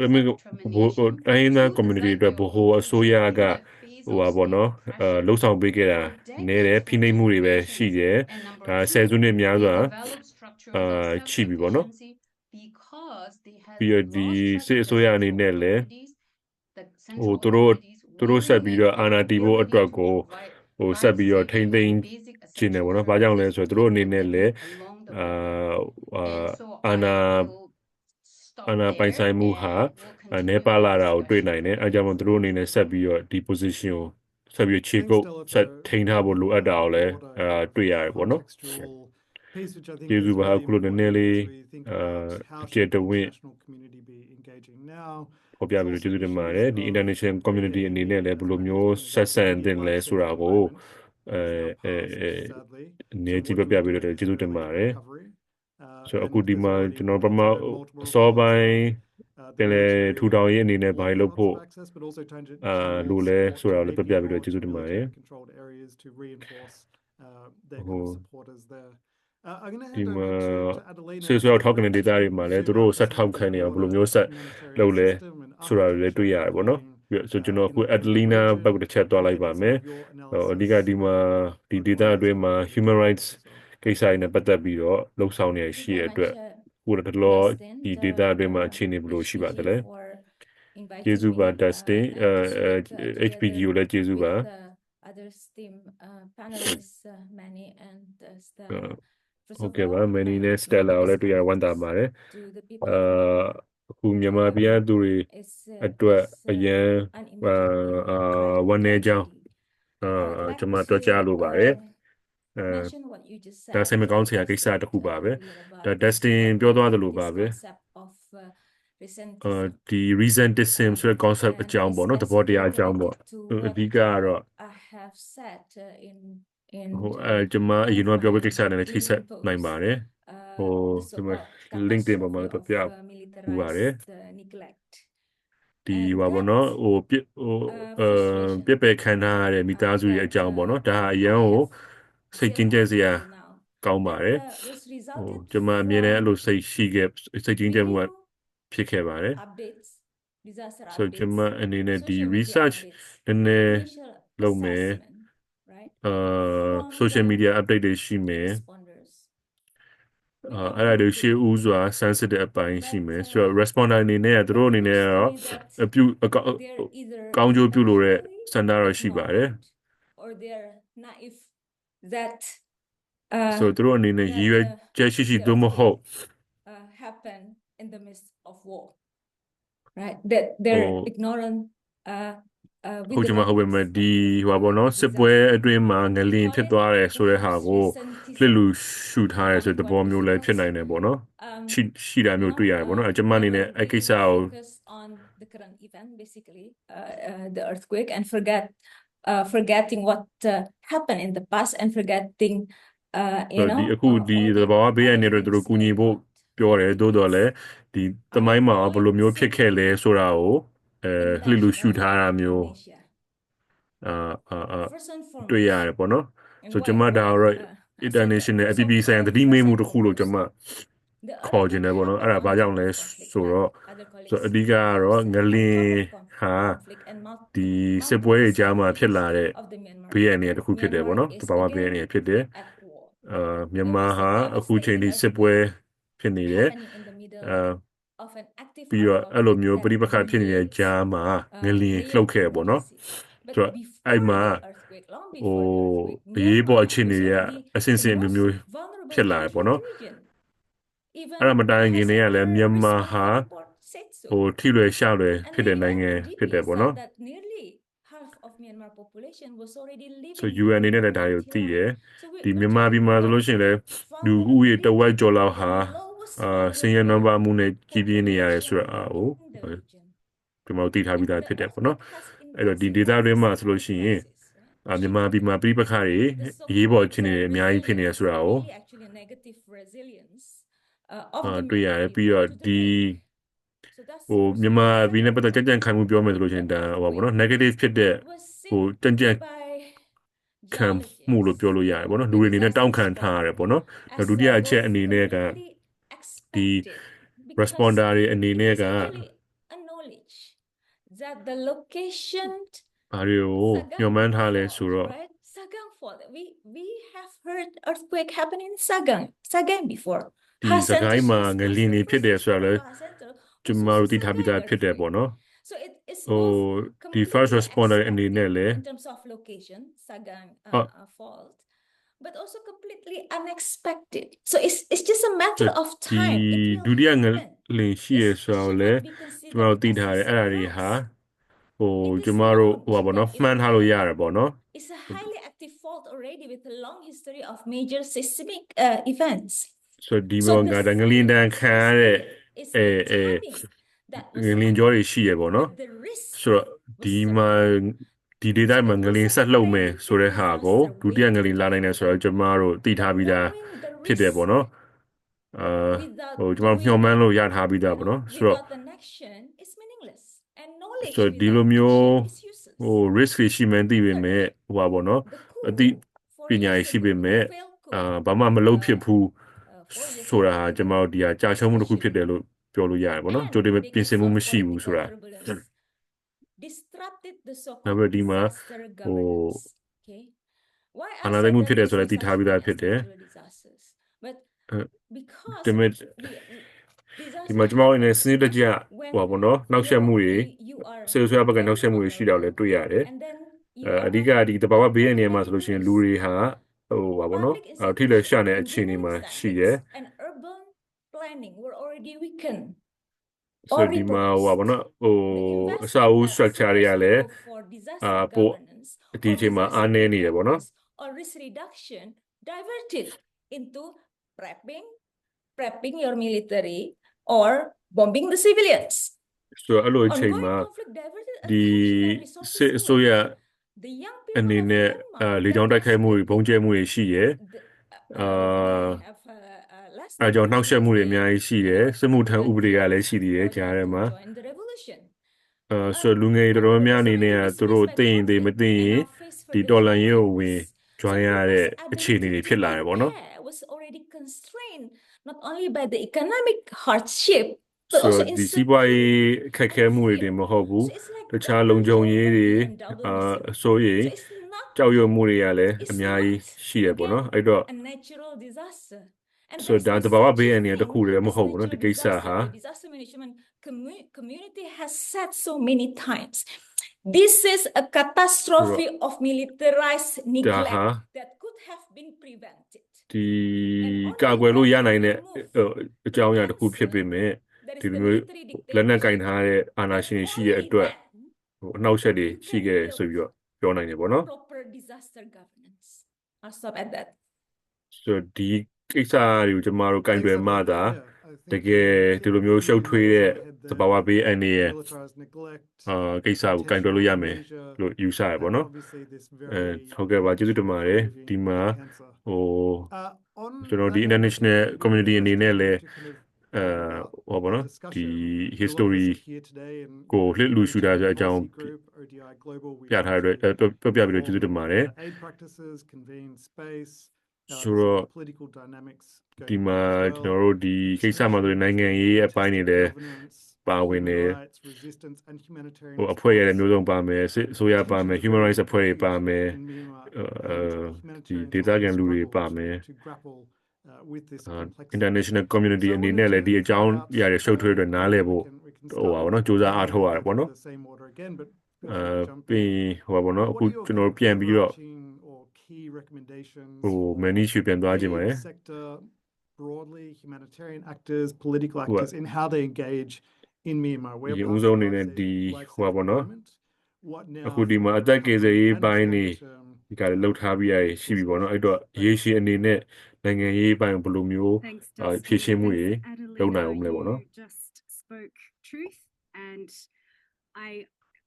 တိုင်းရင်းသား self-determination, community to အတွက် decide ဗဟို their အ own စိုးရ future က in the face ဟို of ပါဗော state နော် oppression. လှုပ်ဆောင်ပေးခဲ့တာ For နည်းတယ် decades, ဖိ for နှိပ်မှုတွေပဲ generations. ရှိတယ် And number ဆယ်စု two, နှစ်များ they စွာ developed structures of ရှိပြီပေါ့နော် self-sufficiency because they had ပြီးတော့ ဒီ lost trust စစ် in အ the စိုးရအနေ central နဲ့လည်း authorities, the ဟို central သူတို့ authorities' သူတို့ဆက်ပြီးတော့ အာဏာ willingness တည်ဖို့ and အတွက် ability ကို to ဟို provide ဆက်ပြီးတော့ ထိန်းသိမ်း life-saving and ကျင်တယ် basic ပေါ့နော် ဘာကြောင့်လဲ essential ဆိုတော့သူတို့ အနေ services နဲ့ to လည်း people along the အာ border. And so အာ I ဏာ will stop အာဏာပိုင် there ဆိုင်မှုဟာ and we'll နည်း continue ပါ the လာတာကိုတွေ့ discussion. နိုင်တယ်အဲဒါကြောင့်မို့သူတို့အနေနဲ့ဆက်ပြီးတော့ဒီ position ကိုဆက်ပြီးတော့ခြေ Thanks, ကုပ် Stella, ဆက် for ထိန်းထားဖို့လိုအပ်တာကိုလည်း broader တွေ့ရတယ်ပေါ့နော် contextual piece, which I think ကျေး is ဇူးပါ really အခုလိုနည်း important နည်းလေး as we think about how ကျယ် should တ the ဝင့် international community be engaging now. ဖော်ပြပြီးတော့ကျေးဇူးတင်ပါတယ်ဒီ Issues of international community အနေနဲ့လည်းဘယ်လိုမျိုး management ဆက်ဆံ that သင့်လဲ lifeဆိုတာ saving ကို environment is now passed, sadly. အနည်း So ကြီး what ပြ do ပြ we ပေး do တော့ကျေးဇူး for တင်ပါတယ် recovery? ဆိုတော့ And အခုဒီ there's မှာ already ကျွန်တော် been ပထမ multiple အစော reports ပိုင်း of ပြန်လည်ထူထောင်ရေးအနေနဲ့ဘာတွေလုပ်ဖို့ access, but also channels လို့လဲဆိုတာကိုလည်း to ပြပြ maybe ပြီးတော့ more ကျေးဇူးတင်ပါတယ် military-controlled areas to reinforce their kind ဟို of supporters there. I'm going to ဒီ hand မှာ over to Adelina ဆွေးဆွေး to ထောက်ကနေ really ဒေတာတွေမှာလည်း zoom သူတို့ out ဆက် into ထောက်ခံ the နေအောင်ဘယ်လို broader မျိုးဆက် humanitarian လုပ်လဲ system and ဆိုတာတွေလည်းတွေ့ရ architecture တယ်ပေါ့နော် including ပြီးတော့ဆိုကျွန်တော်အခု in the Adelina region. ဘက်တစ်ချက်သွားလိုက်ပါမယ် Your အဓိက analysis ဒီမှာဒီ data အတွင်းမှာ human rights ကိစ္စတွေနဲ့ပတ်သက်ပြီးတော့လှုပ်ဆောင်နေရှိတဲ့အတွက်ခုတော့လောဒီ data အတွင်းမှာအခြေအနေဘယ်လိုရှိပါသလဲကျေးဇူးပါ Dustin HPG ကိုလည်းကျေးဇူးပါ others team panelists Manny and Stella ဟုတ်ကဲ့ပါ Manny နဲ့ Stella ကိုလည်းတွေ့ရဝမ်းသာပါတယ် to the people အခုမြန်မာပြည်ကသူတွေအတွက်အရန်ဝမ်းနည်းကြောင်းကျွန်မတွေ့ကြလို့ပါတယ် mention what you just said ဒါစိတ်မကောင်းစရာကိစ္စတစ်ခုပါပဲဒါ Dustin ပြောသွားသလိုပါပဲ ဒီ resentism ဆိုတဲ့ concept အကြောင်းပေါ့နော်သဘောတရားအကြောင်းပေါ့အဓိကကတော့ have said in ဟိုကျွန်မအရင်ကပြောပြကိစ္စနဲ့ချိတ်ဆက်နိုင်ပါတယ်ဟိုဒီမှာ LinkedIn ပေါ်မှာပြပြပူပါတယ် neglect ဒီပါဘောနော်ဟိုပြစ်ပယ်ခံထားရတဲ့မိသားစုရဲ့အကြောင်းပေါ့နော်ဒါအရန်ကိုစိတ်ကျဉ်ကျက်စရာကောင်းပါတယ်ဟိုကျွန်မအမြင်နဲ့အဲ့လိုစိတ်ရှိခဲ့စိတ်ကျဉ်ကျက်မှုဖြစ်ခဲ့ပါတယ် updates disaster ဆိုကျွန်မ updates အနေနဲ့ဒီ social media research updates နည်းနည်း initial လုပ်မယ် assessment right social media update တွေရှိမယ် responders အဲ့ဒါတွေရှေ့ဦးစွာ sensitive အပိုင်းရှိမယ်ဆိုတော့ responder အနေနဲ့သူတို့အနေနဲ့တော့အပြုကောင်းကျိုးပြုလို့တဲ့စံတာတော့ရှိပါတယ် or they're naive that ဆိုတော့သူတို့အနေနဲ့ရည်ရွယ်ချက်ရှိသို့မဟုတ် happen in the midst of war right that they're Oh. ignorant with ဟုတ် the ချင်မှာဟုတ်ပေမဲ့ context ဒီဟိုပါဘောနော်စစ်ပွဲအတွင်းမှာငလျင်ဖြစ်သွားတယ်ဆိုတဲ့ဟာကိုလှစ်လူရှုထားရဲဆိုတဲ့သဘောမျိုးလည်းဖြစ်နိုင်တယ်ပေါ့နော်ရှိတာမျိုးတွေ့ရတယ်ပေါ့နော်ကျွန်မအနေနဲ့အဲ့ကိစ္စကို focus on the current event basically the earthquake and forgetting what happened in the past and forgetting you know ဒီအခုဒီသဘာဝဘေးရနေတော့သူတို့ကူညီဖို့ပြောတယ်သို့တော်လည်းဒီသမိုင်းမှာဘယ်လိုမျိုးဖြစ်ခဲ့လဲဆိုတာကိုလှစ်လူရှုထားတာမျိုးတွေ့ရတယ်ပေါ့နော်ဆိုကျွန်မဒါတော့ international အပြည်ပြည်ဆိုင်ရာသတိမေးမှုတစ်ခုလို့ကျွန်မခေါ်ခြင်းတယ်ပေါ့နော်အဲ့ဒါဘာကြောင့်လဲဆိုတော့အဓိကကတော့ငလင်ဟာဒီစစ်ပွဲတွေကြားမှာဖြစ်လာတဲ့ဘေးရန်တွေတစ်ခုဖြစ်တယ်ပေါ့နော်တဘာဝဘေးရန်တွေဖြစ်တယ် မြန်မာဟာအခုချိန်ထိစစ်ပွဲဖြစ်နေတယ် happening in the middle of an active ပြီးတော့ armed အဲ့လိုမျိုး conflict ပဋိပက္ခ that ဖြစ်နေတဲ့ involves ကြားမှာငလျင် layered လှုပ်ခဲ့ပေါ့နော် diplomacy. But ဆိုတော့ before အဲ့မှာ the earthquake, long ဟို before the အရေး earthquake, ပေါ် Myanmar အခြေအနေ was တွေက already အဆင့်ဆင့် the အမျိုးမျိုး most vulnerable ဖြစ်လာတယ် country ပေါ့ in နော် the region. အဲ့ဒါမတိုင်ခင် Even တည်းကလည်း our မြန်မာ risk ဟာ management report said so. ဟိုထိလွယ်ရှလွယ် And ဖြစ်တဲ့ the နိုင်ငံ UNDP ဖြစ်တယ်ပေါ့ said နော် that nearly half of Myanmar population was already ဆို living UN အနေ below နဲ့လည်းဒါတွေကိုသိတယ် poverty line. So ဒီ we're မြန်မာ looking ပြည်မှာဆို at လို့ရှိရင်လည်းလူဦးရေတဝက်ကျော်လောက်ဟာ the lowest ဆင်းရဲနွမ်းပါးမှုနဲ့ vulnerable ကြီးပြင်းနေရတယ်ဆိုတော့ population in the region. ကျွန်တော်တို့သိထားပြီးသား And ဖြစ်တယ် the ပေါ့နော် earthquake has အဲ့တော့ဒီ intensified ဒေသတွင်းမှာ this ဆိုလို့ရှိရင် crisis. မြန်မာပြည်မှာပြိပက္ခတွေအရေးပေါ်အခြေအနေတွေအများကြီးဖြစ်နေရဆိုတာကို Really actually negative resilience of the တွေ့ရတယ် Myanmar ပြီးတော့ people to ဒီ the earthquake. So that's ဟိုမြန်မာပြည်နဲ့ပတ်သက်ကြံ့ကြံ့ခံမှုပြောမယ်ဆိုလို့ရှိရင်ဒါဟိုပါဘောနော် negative ဖြစ်တဲ့ was ဟို seen ကြံ့ကြံ့ by ခံမှုလို့ပြောလို့ရတယ်ပေါ့နော်လူတွေအနေနဲ့တောင်းခံထားရတယ်ပေါ့နော်ဒုတိယအချက်အနေနဲ့ကဒီ responder တွေအနေနဲ့က acknowledge that the location ဘာတွေကိုညှော်မှန်းထားလဲဆိုတော့ right Sagang fault we have heard earthquake happen in Sagang before ဒီစကိုင်းမှာငလျင်တွေဖြစ်တယ်ဆိုတာလည်းကျွန်တော်တို့သိထားပြီးသားဖြစ်တယ်ပေါ့နော် So it's ဟို both ဒီ first completely responder အနေနဲ့လည်း in terms of location, Sagang Oh. fault, but also completely unexpected. So it's just a matter of ဒီ time. It ဒု will တိယင happen. လျင်ရှိရဆိုတော့လည်း It should not be ကျွန်တော်တို့သိ considered ထားတယ် as a အဲ့ဒါတွေဟာ surprise. ဟို It is ကျွန်တော်တို့ known ဟိုပါဘောနော် that မှန်းထားလို့ရတယ်ပေါ့နော် It's a highly active fault already with a long history of major seismic events. ဆိုဒီ So ဘော the ကတငလျင်တန်ခံရတဲ့ is အဲ timing that င was လျင်ကြောတွေရှိရပေါ့နော် but the risk ဆိုတော့ဒီမှာဒီဒေသမှာငလျင်ဆက်လှုပ်မယ်ဆိုတဲ့ဟာကိုဒုတိယငလျင်လာနိုင်တယ်ဆိုတော့ကျွန်တော်တို့သိထားပြီးသားဖြစ်တယ်ပေါ့နော်ဟိုကျွန်တော်မျှော်မှန်းလို့ရထားပြီးသားပေါ့နော်ဆိုတော့ without an action is meaningless and knowledge ဆိုတော့ဒီလို without မျိုး action is useless. ဟို risk တွေရှိမှန်းသိပေမဲ့ဟိုပါပေါ့နော် The coup အသိ 4 ပညာ years ရှိပေ ago, မဲ့ failed coup, ဘာမှမလုပ်ဖြစ်ဘူး 4 years ဆိုတာ ago, ကျွန်တော်တို့ဒီဟာကြာရှုံးမှုတစ်ခုဖြစ်တယ်လို့ပြောလို့ရတယ်ပေါ့နော် and ကြိုတင် because ပြင်ဆင်မှု of မရှိဘူးဆိုတာ political turbulence, disrupted the နောက် so-called ပြီးဒီမှာ disaster governance. Okay. Why အာ I ဏာ said သိမ်းမှု that ဖြစ်တယ် this ဆိုလည်း is သိထားပြီးသား such ဖြစ်တယ် natural disasters, but because ဒါပေမဲ့ ဒီမှာကျွန်တော်အနေနဲ့စနစ်တကျဟိုပါဘောနော်နောက်ဆက်မှုတွေစေဆွဲဘက်ကနောက်ဆက်မှုတွေရှိတော့လည်းတွေ့ရတယ် and then အဓိကဒီတဘာဝဘေးရနေရာမှာဆိုလို့ရှိရင်လူတွေဟာဟိုပါဘောနော်ထိလွယ်ရှတဲ့အခြေအနေမှာရှိတယ် and urban planning were already weakened. ဆိုဒီမှာဟိုပါဘောနော်ဟိုအစာအုပ် structure တွေကလည်းပိုဒီအချိန်မှာအားနည်းနေတယ်ပေါ့နော် or risk reduction diverted into prepping your military or bombing the civilians. ဆိုတော့အဲ့လိုအချိန် Ongoing မှာ conflict diverted ဒီ attention and စစ် resources အစိုးရ away. The young people အနေ of နဲ့ Myanmar လေကြောင်းတိုက်ခိုက်မှုတွေဘုံကျဲမှုတွေရှိရယ် they have less အဲကြောင့်နှောက်ယှက်မှုတွေအများကြီးရှိတယ် than စစ်မှုထမ်းဥပဒေကလည်းရှိသေးတယ်ကြားထဲမှာ join the revolution. ဆိုလူငယ်တော်တော်များအနေနဲ့သူတို့သိရင်သိမသိရင်ဒီတော်လန်ရေးကိုဝင် join ရတဲ့အခြေအနေတွေဖြစ်လာတယ်ပေါ့နော် was already constrained not only by the economic hardship but ဆို also ဒီစီးပွားရေးအခက်အခဲမှုတွေတင်မဟုတ်ဘူးတခြားလုံခြုံရေးတွေအစိုးရကြောက်ရွံ့မှုတွေကလည်းအများကြီးရှိရပေါ့နော်အဲ့တော့ a natural disaster. And So there'sဒါ no တဘာဝ such ဘေးအန္တရာယ် thing တစ်ခုတည်းမ as ဟုတ်ဘူးနော်ဒီ natural ကိစ္စဟာ disaster. The disaster management community has said so many times. This is a catastrophe of militarized neglect that could have been prevented. ဒီကာကွယ်လို့ရနိုင်တဲ့အကြောင်းအရာတစ်ခုဖြစ်ပေမဲ့ That is ဒီ the လိုမျိုး military လက်နက်ကင် dictatorship. ထားတဲ့အာဏာရှင်ရှိရဲ့အတွက်ဟိုအနှောက်အယှက်တွေရှိခဲ့ဆိုပြီးတော့ပြောနိုင်တယ်ပေါ့နော် Proper disaster governance. I'll stop at that. ဆိုဒီကိစ္စတွေကိုကျွန်တော်တို့ကင်တွယ်မှသာတကယ်ဒီလိုမျိုးရှုပ်ထွေးတဲ့သဘာဝဘေးအန္တရာယ်ကိစ္စကိုကင်တွယ်လို့ရမယ်လို့ယူဆရပေါ့နော်ဟုတ်ကဲ့ပါကျေးဇူးတင်ပါတယ်ဒီမှာဟိုကျွန်တော်ဒီ international community အနေနဲ့လည်းဟောပါတော့ဒီ history ကိုလှည့်လူရှုတာဆိုအကြောင်းပြထားတဲ့ပြပြီးတော့ကျေးဇူးတင်ပါတယ်ဆိုတော့ဒီမှာကျွန်တော်တို့ဒီကိစ္စမှာဆိုနိုင်ငံရေးအပိုင်းတွေလည်းပါဝင်နေဟိုအဖွဲ့ရတဲ့မျိုးစုံပါမယ်ဆိုရပါမယ် human rights အဖွဲ့တွေပါမယ် and data can do it, struggle man. to grapple with this complexity. International community အနေနဲ့လည်းဒီအကြောင်းရတဲ့ရှုပ်ထွေးတွေနားလည်ဖို့ဟိုပါဘောနော်စူးစမ်းအားထုတ်ရတယ်ပေါ့နော် the same order again, but ပြီးဟိုပါဘောနော်အခုကျွန်တော်ပြန်ပြီးတော့ key recommendations ဟို many ရွှေပြန်သွားခြင်းပါတယ် sector broadly, humanitarian actors, political actors in how they engage in Myanmar. Where ဒီဦးဆုံးအနေနဲ့ဒီဟိုပါဘောနော် what now အခုဒီမှာအသက်ကယ်ဆယ်ရေးပိုင်းနေဒီကလည်းလှုပ်ထားပြီးရရှိပြီပေါ့နော်အဲ့တော့ရေရှည်အနေနဲ့နိုင်ငံရေးပိုင်းဘယ်လိုမျိုး Thanks, ဖြည့်ရှင်းမှုတွေ Adelina. လုပ်နိုင်အောင်မလဲပေါ့နော် You just spoke truth, and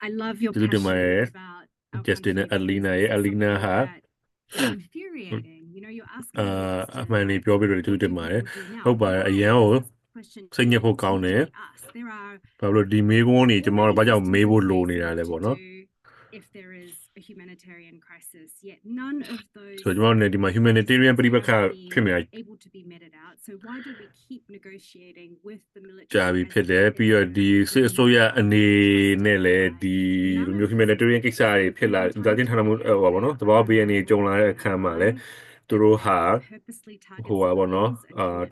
I love your This is my passion about our Justin country. Adelina This is Adelina something ha that is infuriating. You know, you're asking us to အမှန်လေးပြောပြလို့သူတင်ပါတယ် do now. ဟုတ်ပါတယ်အရန်ကို Question စိတ်ညစ်ဖို့ကောင်းတယ် to us. There are ဘာလို့ဒီမေးခွန်းတွေကျွန်တော်တို့ဘာကြောင့်မေးဖို့လိုနေတာလဲပေါ့နော် if there is a humanitarian crisis, yet none of those ဆိုတော့ကျွန်တော်တို့ဒီမှာ humanitarian ပြပခါဖြစ်နေ able to be meted out. So why do we keep negotiating with the military? ကြာပြီဖြစ်တယ်ပြီးတော့ဒီစစ်အစိုးရအနေနဲ့လည်းဒီလိုမျိုး humanitarian ကိစ္စတွေဖြစ်လာဒါချင်းထားမှုဟိုပါဘောနော်တဘာပေးအနေကြုံလာတဲ့အခါမှာလည်းသူတို့ဟာဟိုပါဘောနော်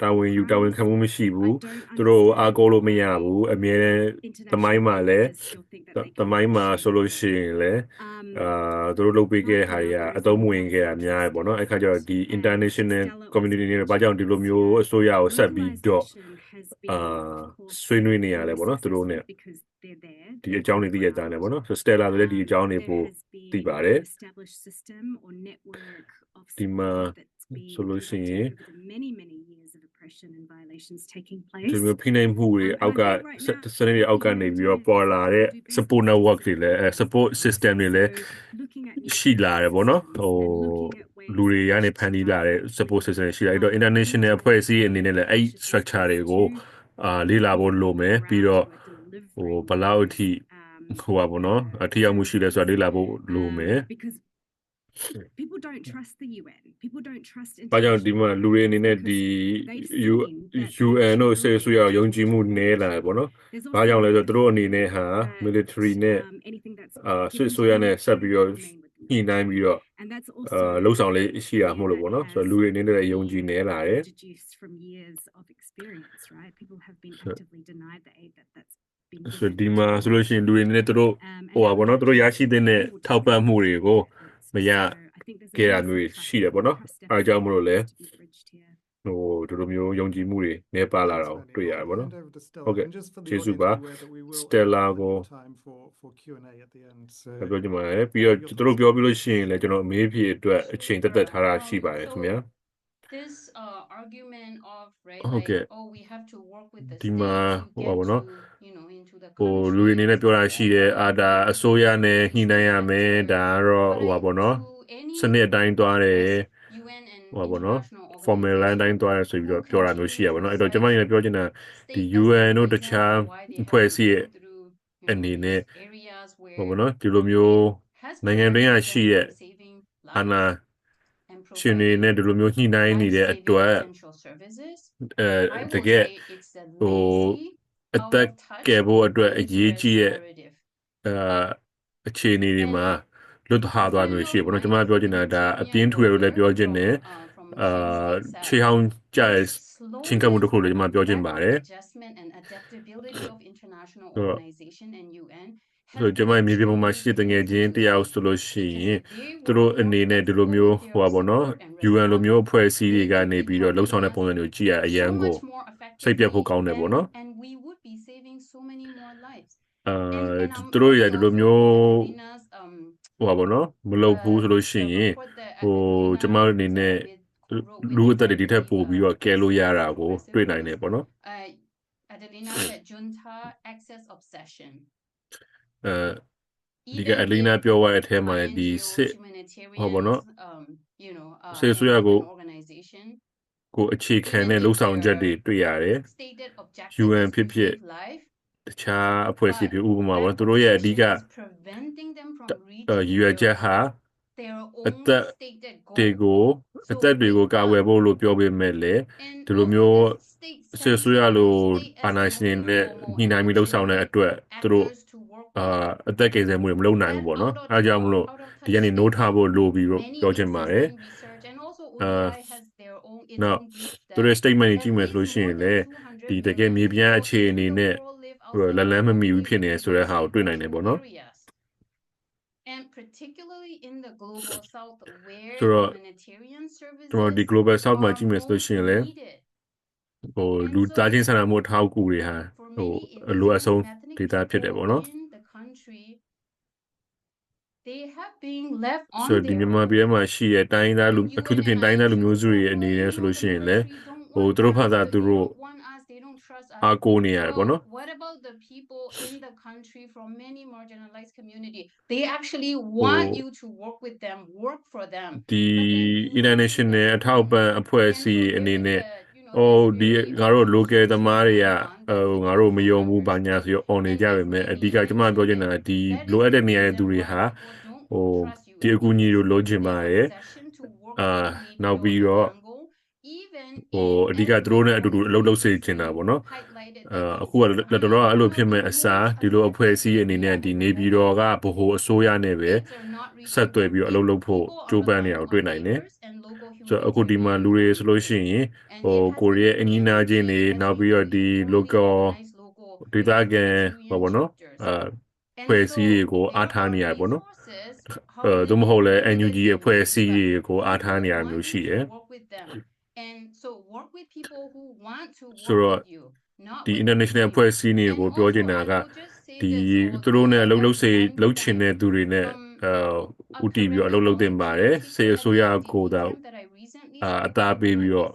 တာဝန်ယူတာဝန်ခံမှုမရှိဘူးသူတို့အားကိုးလို့မရဘူးအမြဲတမ်းသမိုင်းမှာလည်းသမိုင်းမှာဆိုလို့ရှိရင်လည်းသူတို့လုပ်ပေးခဲ့တဲ့ဟာတွေကအသုံးမဝင်ခဲ့တာများတယ်ပေါ့နော်အဲ့ခါကျတော့ဒီ international community တွေဘာကြောင့်ဒီလိုမျိုးအစိုးရကိုဆက်ပြီးတော့ဆွေးနွေးနေရလဲပေါ့နော်သူတို့ ਨੇ ဒီအကြောင်းတွေသိရတာ ਨੇ ပေါ့နော်ဆို Stella လည်းဒီအကြောင်းတွေပို့သိပါတယ်ဒီမှာဆိုလို့ရှိရင်ဒီလိုဖိနှိပ်မှုတွေအောက်ကစနစ်တွေအောက်ကနေပြီးတော့ပေါ်လာတဲ့ support network တွေလည်းsupport system တွေလည်းရှိလာတယ်ပေါ့နော်ဟိုလူတွေကနေဖန်တီးလာတဲ့ support system တွေရှိလာအဲ့တော့ international အဖွဲ့အစည်းအနေနဲ့လည်းအဲ့ structure တွေကိုလေ့လာဖို့လိုမယ်ပြီးတော့ဟိုဘယ်လောက်အထိဟိုပါပေါ့နော်အထီးအောင်မှုရှိလဲဆိုတာလေ့လာဖို့လိုမယ် People don't trust the UN. People don't trust ဘာကြောင့်ဒီမှာလူတွေအနေနဲ့ဒီ UN တို့ဆေးဆွေးရယုံကြည်မှုနည်းလာတယ်ပေါ့နော်ဘာကြောင့်လဲဆိုတော့သူတို့အနေနဲ့ဟာ military နဲ့ဆွေးဆွေးရနဲ့ဆက်ပြီးတော့ညှိနှိုင်းပြီးတော့လှုပ်ဆောင်လေးရှိရမှုလို့ပေါ့နော်ဆိုတော့လူတွေအနေနဲ့လည်းယုံကြည်နည်းလာတယ် ဆိုဒီမှာဆိုလို့ရှိရင်လူတွေနဲ့တို့ဟိုပါဘောနော်တို့ရရှိတဲ့ထောက်ပံ့မှုတွေကိုမရခဲ့ရမျိုးရှိတယ်ပေါ့နော်အားကြောင့်မလို့လဲဟိုတို့လိုမျိုးယုံကြည်မှုတွေနည်းပါလာတာကိုတွေ့ရတယ်ပေါ့နော်ဟုတ်ကဲ့ကျေးဇူးပါ Stella ကိုပြောကြမှာလေပြီးတော့တို့ပြောပြလို့ရှိရင်လည်းကျွန်တော်အမေးဖြေအတွက်အချိန်တက်တက်ထားတာရှိပါတယ်ခင်ဗျာ this argument of right Okay. like oh we have to work with the ဒီမှာ states ဟို to ပါ get ဘောနော် to you know into the ဟိုလူတွေအနေနဲ့ပြောတာရှိတယ်ဒါအစိုးရနဲ့ညှိနှိုင်းရမယ်ဒါကတော့ဟိုပါဘောနော်စနစ်အတိုင်းသွားတယ် UN and ဟိုပါဘောနော် international formal line တိုင်းသွားရဆိုပြီးတော့ပြောတာမျိုးရှိရပါတော့အဲ့တော့ကျွန်မလည်းပြောချင်တာဒီ UN တို့တခြားအဖွဲ့အစည်းရဲ့အနေနဲ့ဟိုပါနော်ဒီလိုမျိုးနိုင်ငံတွင်းရရှိတဲ့အာဏာရှင်တွေနဲ့ဒီလိုမျိုးညှိနှိုင်းနေတဲ့အတွက်တကယ်ဟိုအသက်ကယ်ဖို့အတွက်အရေးကြီးတဲ့အခြေအနေတွေမှာလွတ်ထားသွားမျိုးရှိပေါ့နော်ကျွန်မပြောချင်တာဒါအပြင်းထူတယ်လို့လည်းပြောချင်တယ်ခြေဟောင်းကြတဲ့ချင်းကမှုတစ်ခုလည်းကျွန်မပြောချင်ပါတယ်ဆိုကျွန်မမြေပြင်ပေါ်မှာရှိတဲ့ငယ်ချင်းတရားဆိုလို့ရှိရင်သူတို့အနေနဲ့ဒီလိုမျိုးဟိုပါပေါ့နော် UN လိုမျိုးအဖွဲ့အစည်းတွေကနေပြီးတော့လှုပ်ဆောင်တဲ့ပုံစံမျိုးကြည့်ရအရန်ကိုစိတ်ပြတ်ဖို့ကောင်းတယ်ပေါ့နော်သူတို့ရဒီလိုမျိုးဟိုပါပေါ့နော်မလုပ်ဘူးဆိုလို့ရှိရင်ဟိုကျွန်မအနေနဲ့လူအသက်တွေဒီထက်ပိုပြီးတော့ကဲလို့ရတာကိုတွေ့နိုင်တယ်ပေါ့နော်Adelina said junta access obsession ဒီက Adelina ပြောရတဲ့အထဲမှာဒီစစ်ဟောပေါ့နော်ဆေးဆွေးရကိုအခြေခံတဲ့လှုပ်ဆောင်ချက်တွေတွေ့ရတယ် UN ဖြစ်ဖြစ်တခြားအဖွဲ့အစည်းဖြစ်ဥပမာပေါ့သူတို့ရဲ့အဓိကရွေချက်ဟာအသက်တွေကိုကာဝယ်ဖို့လို့ပြောပေမဲ့လည်းဒီလိုမျိုးဆေးဆွေးရလို့အာဏာရှင်နဲ့ညှိနှိုင်းပြီးလှုပ်ဆောင်တဲ့အတွက်သူတို့ အသက်ကယ်ဆယ်မှုတွေမလုပ်နိုင်ဘူးပေါ့နော်အဲကြောင့်မလို့ဒီကနေ note ထားဖို့လိုပြီးတော့ပြောချင်ပါတယ် နောက်သူတို့ statement ကြီးကြည့်မယ်ဆိုလို့ရှိရင်လည်းဒီတကယ်မြေပြန်အခြေအနေနဲ့လက်လန်းမမီဘူးဖြစ်နေဆိုတဲ့ဟာကိုတွေ့နိုင်တယ်ပေါ့နော် And particularly in the global south where So, humanitarian services ကျွန်တော်ဒီ global south မှာ are ကြည့်မယ်ဆိုလို့ရှိရင်လည်း most needed. လူသားချင်းစာနာမှုအထောက်အကူတွေဟာအလိုအပ်ဆုံးဒေတာဖြစ်တယ်ပေါ့နော် in the country they have been left on ဆိုတော့ဒီမြန်မာပြည်မှာရှိတဲ့တိုင်းသားလူအထူးသဖြင့်တိုင်းသားလူမျိုးစုတွေအနေနဲ့ဆိုလို့ရှိရင်လည်းသူတို့ဘာသာသူတို့အားကိုးနေရတယ်ပေါ့နော် What about the people in the country from many marginalized community? They actually want you to work with them, work for them. ဒီ international အထောက်ပံ့အဖွဲ့အစည်းအနေနဲ့ဒီငါတို့ local သမားတွေကငါတို့မယုံဘူးဘာညာဆိုရော on နေကြပါမယ်အဓိကကျွန်မပြောချင်တာဒီလိုအပ်တဲ့နေရာတဲ့သူတွေဟာဒီအကူအညီကိုလိုချင်ပါတယ်နောက်ပြီးတော့အဓိကသူတို့နဲ့အတူတူအလုပ်လုပ်စေချင်တာပေါ့နော်အခုကလက်တော်အဲ့လိုဖြစ်မဲ့အစားဒီလိုအဖွဲ့အစည်းအနေနဲ့ဒီနေပြည်တော်ကဗဟိုအစိုးရနဲ့ပဲဆက်သွယ်ပြီးတော့အလုပ်လုပ်ဖို့ကြိုးပမ်းနေတာကိုတွေ့နိုင်တယ်ဆိုတော့အခုဒီမှာလူတွေဆိုလို့ရှိရင်ကိုရီးယားအနီးနားချင်းတွေနောက်ပြီးတော့ဒီ local ဒေသခံပေါ့နော်ဖွဲ့စည်းတွေကိုအားထားနေရပေါ့နော်သို့မဟုတ်လဲ NUG အဖွဲ့အစည်းတွေကိုအားထားနေရမျိုးရှိတယ် And so work with people who want to work So, with you. Not ဒီ with international you. အဖွဲ့အစည်းတွေကိုပြောချင်တာကဒီသူတို့နဲ့အလုပ်လုပ်စေလုပ်ချင်တဲ့သူတွေနဲ့ဦးတည်ပြီးတော့အလုပ်လုပ်တင်ပါတယ်စေအစိုးရကိုတော့အသားပေးပြီးတော့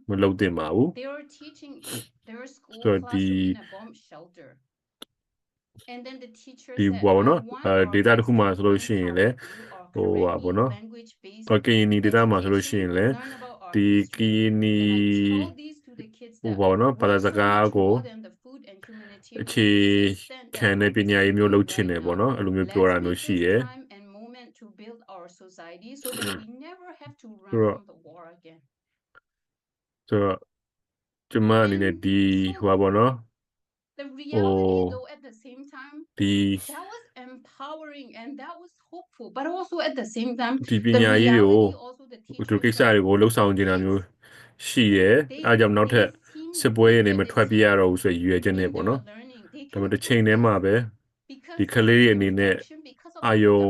မလုပ်တင်ပါဘူး They were teaching their school So, classroom in a bomb shelter. And then the teacher ဒီ said, ဘောနော် "I want ဒေတာ our တစ်ခုမှ kids ဆိုလို့ရှိရင်လည်း to empower you or ဘောနော် language-based ကရင်နီဒေတာမှာဆိုလို့ရှိရင်လည်း learn about our ဒီက history." ရင်နီ And I told these to the kids that ဘောနော်ဘာသာစကားကို more than the food and humanitarian အခြေ assistance ခံ that တဲ့ပ we ညာရေးမျိုး receive လုပ်ချင် right တယ်ပေါ့ now. နော်အဲ့လိုမျိုး Let's ပြောတာ make မျိုး this ရှိရယ် time and moment to build our society so that we never have to run Sure. from the war again. ဆိုတော့ကျွန်မအနေနဲ့ဒီဟိုပါပေါ့နော် The reality, Oh. though, at the same time, ဒီ that was empowering and that was hopeful, but also at the same time, ဒီပ the ညာရေးတွေကို reality also the သူ teachers ကိစ္စ that တွေကိုလှုပ်ဆောင်နေတာမျိုးရှိရယ်အားကြောင့်နောက်ထပ် စစ်ပွဲတွေမထွက်ပြရတော့ဘူးဆိုရည်ရွယ်ချက်နဲ့ပေါ့နော် ဒါပေမဲ့တစ်ချိန်တည်းမှာပဲ ဒီကလေးတွေအနေနဲ့အာယုံ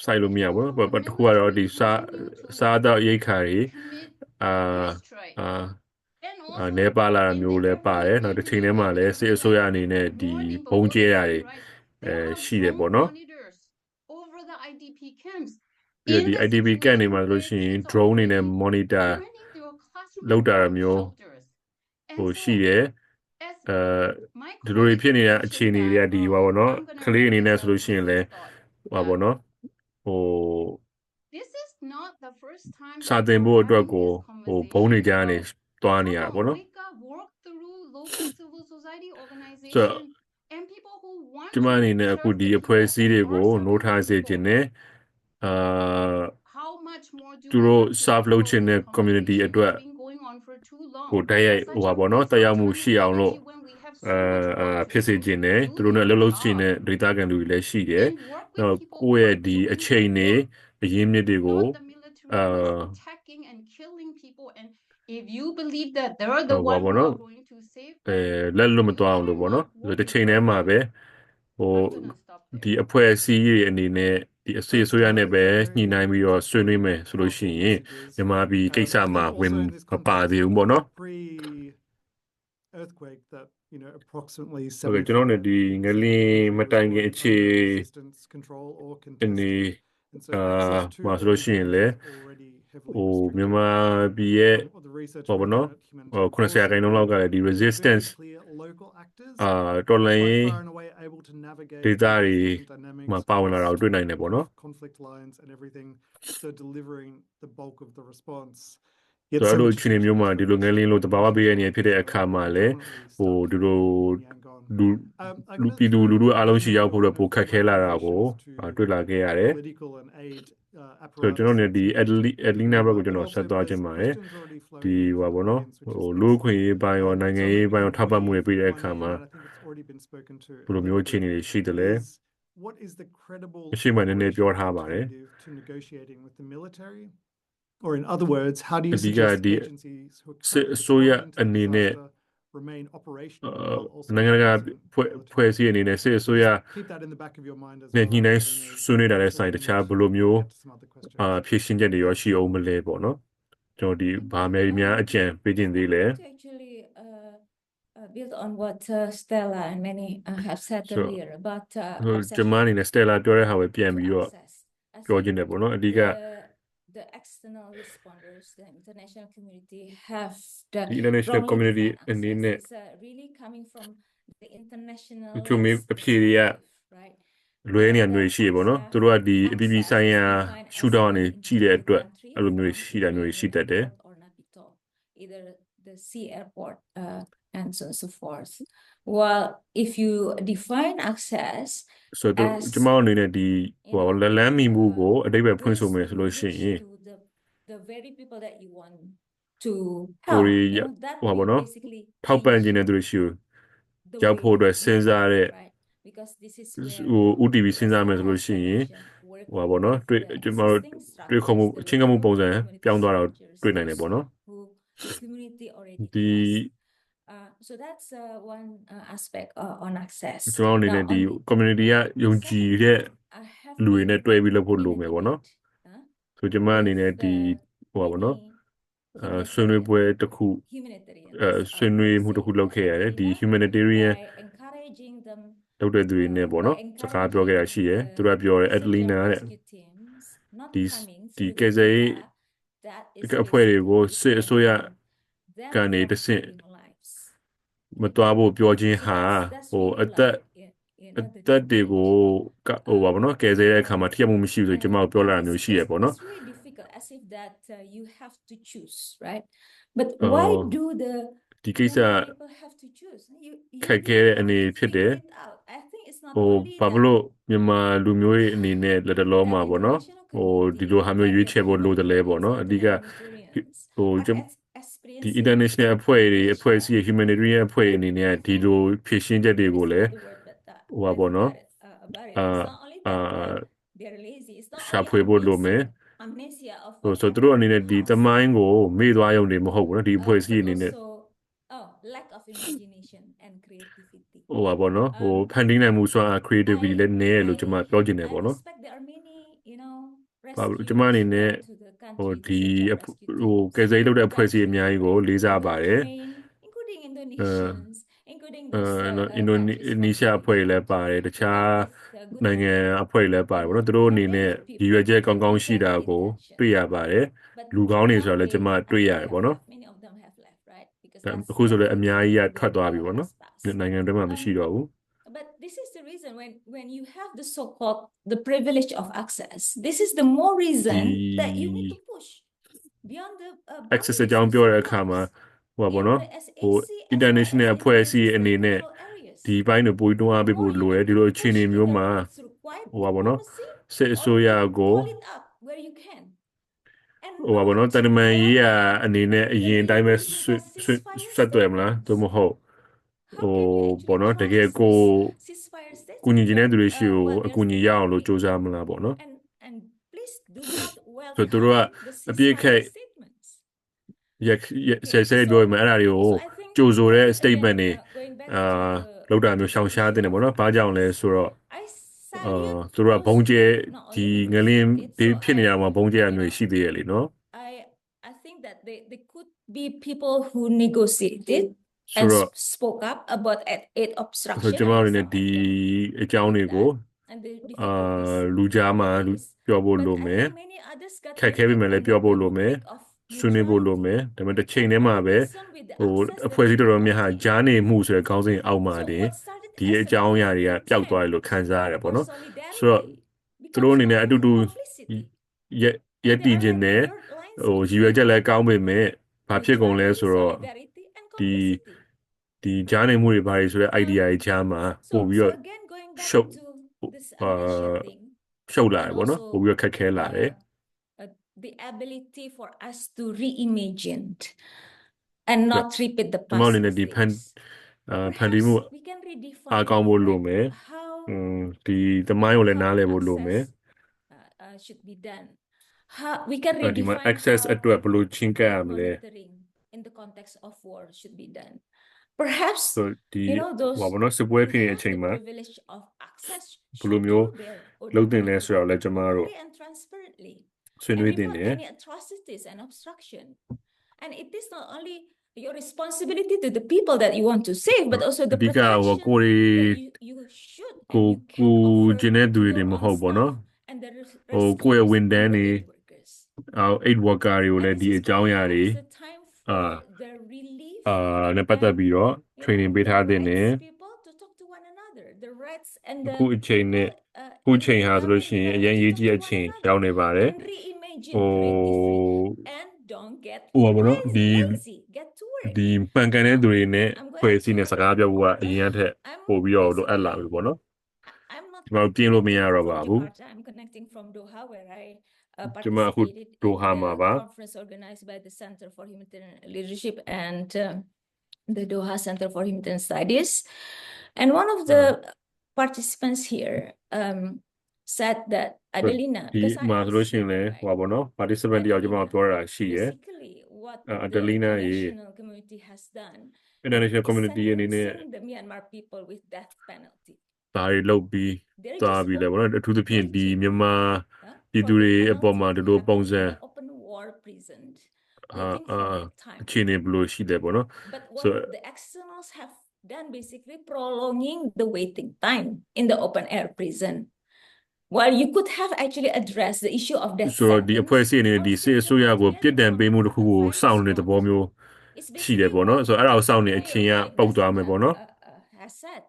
စိုက်လို့မရဘူးပေါ့တစ်ခုကတော့ဒီစားတော့ရိတ်ခါတွေနေပါလာမျိုးလည်းပါတယ်နောက်တစ်ချိန်တည်းမှာလည်းစစ်အစိုးရအနေနဲ့ဒီဘုံကျဲတာတွေရှိတယ်ပေါ့နော် over the IDP camps ပြီးတော့ဒီ IDP camp တွေမှာလို့ရှိရင် drone တွေနဲ့ monitor လောက်တာမျိုးရှိတယ်ဒီလိုတွေဖြစ်နေတဲ့အခြေအနေတွေကဒီပါပေါ့နော်ကလေးအနေနဲ့ဆိုလို့ရှိရင်လည်းပါပေါ့နော်စာသင်ဖို့အတွက်ကိုဘုံတွေကြားနေသွားနေရတာပေါ့နော်ဆိုတော့ဒီမှာအနေနဲ့အခုဒီအဖွဲ့အစည်းတွေကိုနိုးထားစေခြင်းနဲ့သူတို့ serve လုပ်ချင်တဲ့ community အတွက်ကိုတိုက်ရိုက်ဟိုပါပေါ့နော်တက်ရောက်မှုရှိအောင်လို့ဖြစ်စေခြင်းနဲ့သူတို့နဲ့လှုပ်လှုပ်ချင်တဲ့ဒေသခံလူတွေလည်းရှိတယ်။နောက်ကိုယ့်ရဲ့ဒီအချိန်တွေအရင်းမြစ်တွေကိုif you believe that they're the one who are going to save လက်လွတ်မသွားအောင်လို့ပေါ့နော်။တစ်ချိန်တည်းမှာပဲဒီအဖွဲ့အစည်းတွေအနေနဲ့ဒီအစိုးရနဲ့ပဲညှိနှိုင်းပြီးတော့ဆွေးနွေးမယ်ဆိုလို့ရှိရင်မြန်မာပြည်ကိစ္စမှာဝင်မပါသေးဘူးပေါ့နော် earthquake that approximately ဟုတ်ကဲ့ကျွန်တော်တို့ဒီငလင်းမတိုင်ခင်အခြေအနေမှာဆိုလို့ရှိရင်လေမြန်မာပြည်ရဲ့ပေါ့နော်90ရာခိုင်နှုန်းလောက်ကလည်းဒီ resistance တော်လိုင်းဒေတာတွေမှာပါဝင်လာတာကိုတွေ့နိုင်တယ်ပေါ့နော် conflict lines and everything so delivering the bulk of the response ဆိုတော့ဒီလိုမျိုးမှာဒီလိုငလင်းလို့တဘာဝပေးရနေဖြစ်တဲ့အခါမှာလည်းဒီလိုလူပြည်သူလူထုအားလုံးရှိရောက်ဖို့ပိုခက်ခဲလာတာကိုတွေ့လာခဲ့ရတယ်ဆိုတော့ကျွန်တော်တို့ဒီ Adelina ဘက်ကိုကျွန်တော်ဆက်သွားခြင်းပါတယ်ဒီဟိုပါဘောနော်လူ့ခွင့်ရေးပိုင်းရောနိုင်ငံရေးပိုင်းရောထောက်ပံ့မှုတွေပေးတဲ့အခါမှာ already been spoken to ဘယ်လိုမျိုးအခြေအနေတွေရှိတယ်လဲ is what is the credible အရှိမနည်းနည်းပြောထား operational ပါတယ် alternative to negotiating with the military? Or in other words, how do you အဓိက suggest ဒီ agencies who are စစ် currently အစိုးရ responding to အနေ the နဲ့ disaster remain operational while also နိုင်ငံတကာ using ဖွဲ့ military? စည်းအနေနဲ့စစ်အ So စိုးရ just keep that in the back of your mind as နဲ့ well. ညှိနှိုင်း given there's ဆွေးနွေးတာတဲ့ later ဆိုင် a တခြား minute ဘယ်လိုမျိုး we'll get to some other questions. ဖြည့်ရှင်းချက်တွေရောရှိအောင်မလဲပေါ့နော်ကျွန်တော်ဒီဗာမယ်များအကြံပေးခြင်းသေးလဲ To actually build on what Stella and many have said So, earlier about ကျွန်မအနေနဲ့ Stella ပြောတဲ့ဟာပဲပြန်ပြီးတော့ access. I ပြော think ခြင်းတယ်ပေါ့နော်အဓိက the external responders, the international community have the ဒီ international wrongly community defined အနေ access. နဲ့ It's really coming from the international တချို့မေးအဖြေတွေက perspective, right? လွဲနေရမျိုးတွေရှိရပေါ့နော်သူတို့ကဒီအပြည်ပြည်ဆိုင်ရာ Access isရှုထောင့်ကနေ defined as ကြည့်တဲ့အတွက် entry အဲ့လိုမျိုးတွေ from ရှိတာမျိုးတွေရှိတတ်တယ် airport or Nabito, either the sea airport and so on and so forth. Well, if you define access ဆိုတော့ as ကျွန်မအနေနဲ့ဒီ you ဟို know, လက်လန်းမီမှုကိုအတိတ်ပဲဖွင့် ways ဆိုမယ် to ဆိုလို့ရှိရင် reach to the very people that you want to ကို help. ရီ You know, that ဟိုပါ will ပေါ့နော် basically ထောက်ပံ့ change ခြင်းတဲ့သူတွေရှိကို the ရောက် way ဖို့အတွက် you စဉ်းစားတဲ့ work, right? Because this is ဟို where UTV စဉ်းစား as မယ် far ဆိုလို့ as ရှိ I ရင် mentioned, work ဟိုပါပေါ့နော် with တွေ့ the ကျွန်တော်တို့ existing တွေ့ခေါ်မှု structures, the ချင်းကပ်မှု local ပုံစံ community ပြောင်းသွားတာကို structures, တွေ့နိုင်တယ် those ပေါ့နော် who the community already ဒီ has. So that's one aspect on access. ကျွန်တော်အနေနဲ့ Now, ဒီ on the community ကယုံကြည်တဲ့ I have လူတွေ been နဲ့တွဲပြီးလုပ်ဖို့ in လို a မယ်ပေါ့နော် debate ဆိုကျွန်မအနေနဲ့ with ဒီဟိုပါပေါ့နော် many ဆွေးနွေးပွဲတစ်ခု humanitarians ဆွေးနွေးမှုတစ်ခုလုပ်ခဲ့ရတယ်ဒီ humanitarian by encouraging them လုပ်တဲ့သူတွေနဲ့ပေါ့နော်စကားပြောခဲ့တာရှိရယ်သူတို့ကပြောတယ် Adelina တဲ့ ဒီ ဒီကယ်ဆယ်ရေးအဖွဲ့တွေကိုစစ်အစိုးရကနေတဆင့်မသွားဖို့ပြောခြင်းဟာဟိုအသက်တွေကိုဟိုပါဘောနော်ကယ်ဆယ်တဲ့အခါမှာထိရမှုမရှိဘူးဆိုကျွန်မတို့ပြောလာတာမျိုးရှိရပေါ့နော် It's really difficult as if that you have to choose, right? But why do the ဒီကိစ္စ young people have to choose? You ခက်ခဲတဲ့အနေဖြစ်တယ် figure it out. I think it's not ဟို only ဘာဖြစ်လို့မြန်မာလူမျိုးတွေအနေနဲ့လက်တလောမှာပေါ့နော်ဟိုဒီလိုဟာမျိုးရွေးချယ်ဖို့လိုတယ်လဲပေါ့နော်အဓိကဟိုဒီ international အဖွဲ့တွေအဖွဲ့အစည်း humanitarian အဖွဲ့အနေနဲ့ဒီလိုဖြည့်ရှင်းချက်တွေကိုလည်းဟိုပါပေါ့နော်ရှာဖွေဖို့လိုမယ်ဟိုဆိုသူတို့အနေနဲ့ဒီသမိုင်းကိုမေ့သွားရုံနဲ့မဟုတ်ဘူးနော်ဒီအဖွဲ့အစည်းအနေနဲ့ lack of imagination and creativity ဟိုပါပေါ့နော်ဟိုဖန်တီးနိုင်မှုစွမ်းအား creativity လည်းနည်းတယ်လို့ကျွန်မပြောချင်တယ်ပေါ့နော် there are many, you know, ဘာလို့ကျွန်မအနေနဲ့ဟိုဒီဟိုကယ်ဆယ်ရေးလုပ်တဲ့အဖွဲ့အစည်းအများကြီးကိုလေးစားပါတယ် including Indonesians, including those အင်ဒိုနီးရှားအဖွဲ့လည်းပါတယ်တခြားနိုင်ငံအဖွဲ့လည်းပါတယ်ပေါ့နော်သူတို့အနေနဲ့ဒီရွယ်ချက်ကောင်းကောင်းရှိတာကိုတွေ့ရပါတယ်လူကောင်းတွေဆိုတော့လည်းကျွန်မတွေ့ရတယ်ပေါ့နော် many of them have left, right? Because အခုဆိုလည်းအများကြီးကထွက်သွားပြီပေါ့နော်နိုင်ငံတွင်းမှာမရှိတော့ဘူး But this is the reason when you have the so-called the privilege of access, this is the more reason that you need to push beyond the access အကြောင်းပြောတဲ့အခါမှာဟိုပါပေါ့နော်ဟို international အဖွဲ့အစည်းအနေနဲ့ဒီဘိုင်းကိုပိုတွန်းအားပေးဖို့လိုတယ်ဒီလိုအခြေအနေမျိုးမှာဟိုပါပေါ့နော်စစ်အစိုးရကိုဟိုပါပေါ့နော်တန်တမန်ရေးရာအနေနဲ့အရင်တိုင်းပဲဆက်သွယ်မလားသို့မဟုတ်ဟိုပေါ့နော်တကယ်ကိုကူညီခြင်းတဲ့သူတွေရှိကိုအကူအညီရအောင်လို့စူးစမ်းမလားပေါ့နော်ဆိုတော့သူတို့ကအပြည့်ခက်ဆယ်ပြောရမယ်အဲ့ဒါတွေကိုကြိုဆိုတဲ့ statement တွေလောက်တာမျိုးရှောင်ရှားတဲ့တယ်ပေါ့နော်ဘာကြောင့်လဲဆိုတော့သူတို့ကဘုံကျဲဒီငလင်းဖြစ်နေတာမှာဘုံကျဲရမျိုးရှိသေးရလေနော် I think that they could be people who negotiated and spoke up about aid obstruction ဆိုကျွန်တော်တို့ ਨੇ ဒီအကြောင်းတွေကိုလူကြားမှာပြောဖို့လိုမယ်ခက်ခဲပြီမဲ့လည်းပြောဖို့လိုမယ်ဆွေးနွေးဖို့လိုမယ်ဒါပေမဲ့တစ်ချိန်တည်းမှာပဲဟိုအဖွဲ့အစည်းတော်တော်များများဂျားနေမှုဆိုတဲ့ခေါင်းစဉ်အောက်မှာတင်ဒီအကြောင်းအရာတွေကပျောက်သွားတယ်လို့ခံစားရတယ်ပေါ့နော်ဆိုတော့သူတို့အနေနဲ့အတူတူရက်တည်ခြင်းနဲ့ဟိုရည်ရွယ်ချက်လည်းကောင်းပေမဲ့ဘာဖြစ်ကုန်လဲဆိုတော့ဒီဂျားနေမှုတွေဘာတွေဆိုတဲ့ idea တွေဂျားမှာပို့ပြီးတော့ရှုပ်လာတယ်ပေါ့နော်ပို့ပြီးတော့ခက်ခဲလာတယ် the ability for us to reimagine and not repeat the past ဒီ ဖန်တီးမှု we can redefine အားကောင်းဖို့လိုမယ် how ဒီသမိုင်းကိုလည်းနားလည်ဖို့လိုမယ် should be done. How we can ဒီမှာ redefine access how အတွက်ဘယ်လိုချင်းကပ်ရမလဲ monitoring in the context of war should be done. Perhaps so ဒီ you know those ဟောဘောနော်စစ်ပွဲ who ဖြစ်နေ have အချိန် the မှာ privilege of access ဘယ်လို should မျိုး go there လုပ်တင်လဲဆိုတော့လည်းကျမတို့ openly and transparently ဆွေး and နွေးတင် report တယ် any atrocities and obstruction. And it is not only your responsibility to the people that you want to save, but also the အဓိကဟို protection ကိုရီ that you should and ကို you can ကို offer ကျင်းတဲ့သူတွေ your မ own ဟုတ်ဘောနော် staff and the ဟိုကိုယ့်ရဲ့ rescuers ဝန်ထ and မ်း the တွေ aid workers. 8 worker တွေကိုလည်း And ဒီ this အကြောင်းအရာတွေ is the time for the relief နဲ့ပတ်သက်ပြီးတော့ you training know, ပေးထား the တင်တယ် rights people to talk to one another, the rights and အခု the အချိန်နဲ့ people, အခုအချိန်ဟာဆိုလို့ in ရှိရင် the အရင် realm ရေး to ကြီး talk အ to ချိန် one another ရောက်နေပါတယ် and reimagine ဟို creatively and don't get ဟိုပါဘောနော်ဒီ lazy, get to work. ဒီမှန်ကန်တဲ့သူတွေနဲ့ I'm going ဖွဲ့စည်း to နဲ့စကားပြောဖို့ကအရင်ကထက် I'm ပို့ပြီးတော့လိုအပ်လာပြီ basically ပေါ့နော် I'm not ဒီမှာပြင်းလို့မရ connecting တော့ from ပါဘူး Jakarta. I'm connecting from Doha, where I ကျွန်မအခု participatedဒို in ဟာမှာ the ပါ conference organized by the Center for Humanitarian Leadership and the Doha Center for Humanitarian Studies. And one of the participants here said that Adelina, ဒီ because I မှာဆိုလို့ asked ရှိရင် him, လည်း right, ဟိုပါဘောနော် participant တယောက်ကျွန်မပြောတာရှိရယ် basically what Uh, the Adelina is- international community has done international is community အနေနဲ့ sentencing the Myanmar people with death penalty. ဒါတွေလုပ်ပြီး They သွား just ပြီးလဲ want ပေါ့နော်အထူးသဖြင့်ဒီ bridging, မြန်မာ yeah, ပြည် for သူ the တွေအပေါ် penalty မှာ to ဒီလို ပုံ happen စံ in the open war prison, waiting for that time. အခြေအနေဘယ်လိုရှိတယ်ပေါ့နော် But what So- the externals have done basically prolonging the waiting time in the open air prison. While you could have actually addressed the issue of death ဆိုတော့ဒီ sentence အဖွဲ့အစည်းအနေနဲ့ or ဒီစစ်အစိုးရကို simply ပြစ်ဒဏ်ပေးမှုတစ်ခုကို violence စောင့်နေတဲ့သဘောမျိုး It's ရှိတယ် basically ပေါ့နော် what ဆိုတော့အဲ့ဒါကိုစောင့်နေ my- အချိန်က my ပုတ်သွားမယ် President, ပေါ့နော် has said,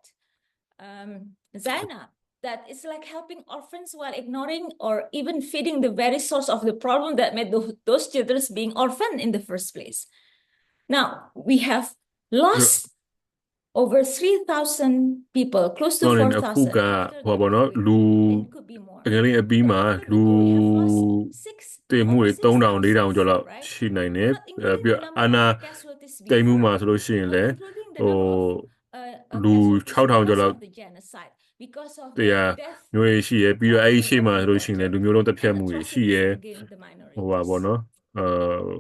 Zainab, that it's like helping orphans while ignoring or even feeding the very source of the problem that made those children being orphaned in the first place. Now, we have lost over 3,000 people, close to ဆိုတော့ 4,000. အခုက after ဟိုပါပေါ့နော် the လူ earthquake, and it could be more. အကလေးအပြီးမှာ After the လူ coup, we have lost 6 တင်မှုတွေ over 3000 4000 6,000, ကျော်လောက် right? ရှိနိုင်တယ် Not including ပြီး the တော့ number အာနာ of casualties တိမ်မှု before, မှာဆိုလို့ရှိရင် not လည်း including the ဟို number of လူ casualties 6000 ကျော် because လောက် of the genocide, because of တ the ရာ death မျိုးတွေရှိရယ်ပြီးတော့အဲ့ဒီ of ရှေ့မှာ the ဆိုလို့ရှိရင်လည်းလူမျိုးလုံးတစ်ဖြတ်မှုတွေရှိရယ် atrocities against the ဟိုပါပေါ့ minorities. နော်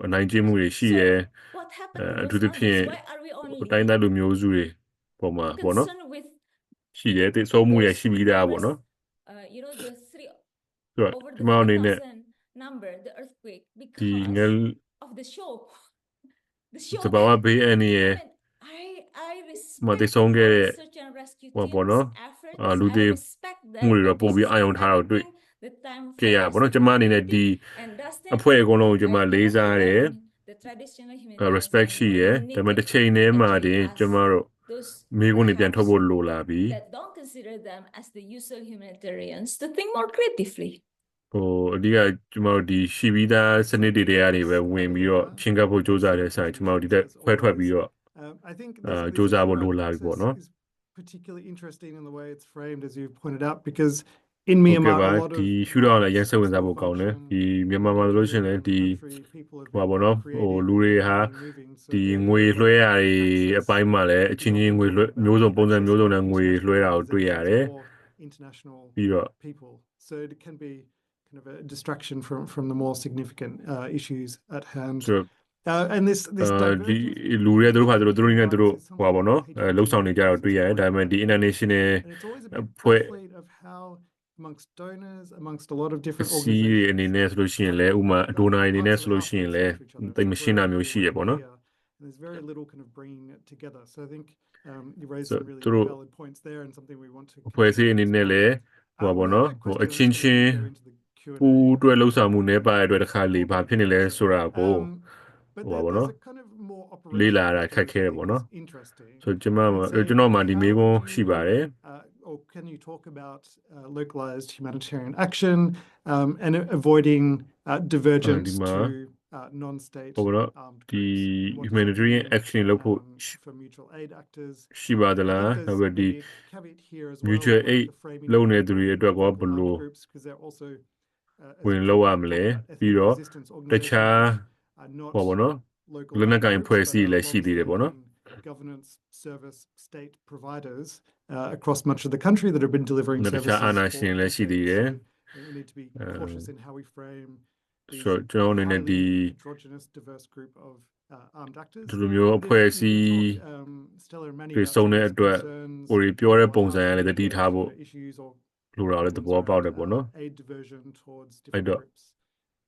အနိုင်ကျင့်မှုတွေရှိရယ် What happened to အ those ထူးသဖြင့် others? Why are we တိုင်း only သားလူမျိုးစုတွေပုံမှာပေါ့နော် concerned with ရှိတယ်တိဆုံးမှုတွေ those ရှိပြီးသားပေါ့ numbers, နော် you know, the three ဆိုတော့ over ဒီ the မှာအနေနဲ့ 3,000 number, the earthquake, ဒီ because ငယ် of the show. The show သဘာဝ that- ဘေးအန္တရာယ် I မှာ respect သေဆုံးခဲ့တဲ့ our search and rescue ဟောပေါ့နော် team's efforts. လူ I တွေ respect မှု them. တွေတော့ပို့ပြီးအာရုံထားတော့တွေ့ The time ကြရ for ပေါ့နော်ကျမအနေနဲ့ဒီ and thus အဖွဲ့အကုန်လုံးကိုကျမ I လေးစားတယ် the traditional humanitarian respect ရှိရယ်ဒါပေမဲ့တစ်ချိန်တည်းမှာတင်ကျမတို့ those မိကုန်းတွေပြန်ထုတ်ဖို့ perhaps လိုလာပြီ that don't consider them as the usual humanitarians to think more creatively. ဟိုအဓိကကျမတို့ဒီရှိပြီးသားစနစ်တွေတွေကနေပဲဝင်ပြီးတော့ချင်းကပ်ဖို့စ조사တဲ့ဆိုင်ကျမတို့ဒီတက်ခွဲထွက်ပြီးတော့ I think this this issue issue around around access access no? is particularly interesting in the way it's framed, as you pointed out, because in ဟုတ်ကဲ့ Myanmar, ပါ a lot ဒီ of ရှုထောင့်လည်းရန်ဆက်ဝင်စားဖို့ကောင်းတယ်ဒီမြန်မာမှာဆိုလို့ရှိရင်လည်းဒီဟိုပါဘောနော်ဟိုလူတွေဟာဒီငွေလွှဲရတွေအပိုင်းမှာလည်းအချင်းချင်းငွေလွှဲမျိုးစုံပုံစံမျိုးစုံနဲ့ငွေလွှဲတာကိုတွေ့ရတယ် international ပြီးတော့ people. So it can be kind of a distraction from the more significant issues at hand. ဆိုတော့ And this ဒီ divergence လူတွေသူတို့ဟာသူတို့နဲ့သူတို့ is ဟိုပါဘောနော် something လှုပ်ဆောင်နေကြတော့တွေ့ရတယ်ဒါပေမဲ့ဒီ international and it's always a bitဖွဲ့ baffling of how amongst donors, amongst a lot of different စီးတွေအနေ organizations, နဲ့ဆိုလို့ရှိရင်လည်းဥမာဒိုနာအနေနဲ့ဆိုလို့ရှိရင်လည်းတိတ်မရှင်းတာမျိုးရှိရပေါ့နော် And there's very little kind of bringing it together. So I think you raised So, some really through- valid points there, and something we want to. အဖွဲ့အစည်းအနေနဲ့လည်းဟိုပါဘောနော်ဟိုအချင်းချင်းပူးတွဲလှုပ်ဆောင်မှုနဲ့ပါရတဲ့တစ်ခါလေဘာဖြစ်နေလဲဆိုတာကို But Well, there's no? a kind of more Lila operational ra piece khak khe which I bo, think no? is interesting. ဆိုကျွန်မ And မှာ so ကျွန်တော်မှာဒီ how မေးခွန်း do ရှိပါတယ် or can you talk about localized humanitarian action and avoiding divergence Dima. to non-state ဟိုဘောနော် armed ဒီ groups? What does it humanitarian mean, action လုပ်ဖို့ for mutual aid actors? ရှိပါသ I လား think နောက် there's ပြီးဒီ maybe a caveat here as well mutual with aid the framing လုပ်နေ of သူတွေအတွက်ကော local ဘယ်လို armed groups, because they're also as ဝင် you လောက်ရ talk မလဲ about ethnic ပြီးတော့ resistance တခြား organizations are not ဟောဘောနော် local လက်နက် armed ကိုင် groups, ဖွဲ့ but စည်း are လည်းရှိသေးတယ်ပေါ့နော် longstanding governance service state providers across much of the country that have been delivering နောက်တစ် services ခြားအာဏာရှင် for လည်းရှိသေးတယ် decades. So we need to be cautious in how we frame these ဆိုတော့ကျွန်တော်အနေနဲ့ဒီ highly heterogeneous, diverse group of armed actors. ဒီလိုမျိုးအဖွဲ့အစည်း Stella and Manny တွေ about စုံ some တဲ့ of these အတွက် concerns ဟိုတွေပြောတဲ့ or ပုံစံက how လည်းသတိထားဖို့ issues or လိုတာလည်းသ problems ဘောပေါက်တယ် around ပေါ့နော် aid diversion towards I different don't- groups.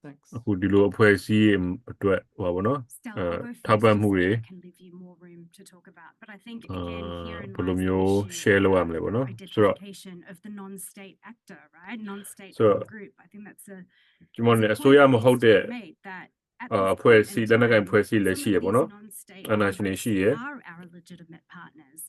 Thanks. အခုဒီလိုအဖွဲ့အစည်းအတွက်ဟိုပါပေါ့နော် Stella, I'll go first ထောက်ပံ့မှု just so တွေ I can leave you more room to talk about. But I think again here in ဘယ်လို lies the မျိုး issue share လုပ်ရမလဲ of ပေါ့နော်ဆိုတော့ identification of the non-state actor, right? Non-state So, group. I think that's a ကျွန်တော် that's လည်း a အစိုးရ point that မဟုတ် needs to တဲ့ be made that at အဖွဲ့ this အစ point ည်း in လက်နက်ကိုင် time, အဖွဲ့အစည်းလည်း some ရှိရ of ပေါ့ these နော် non-state အာဏာ armed ရှင်တွေ groups ရှိရ are our legitimate partners.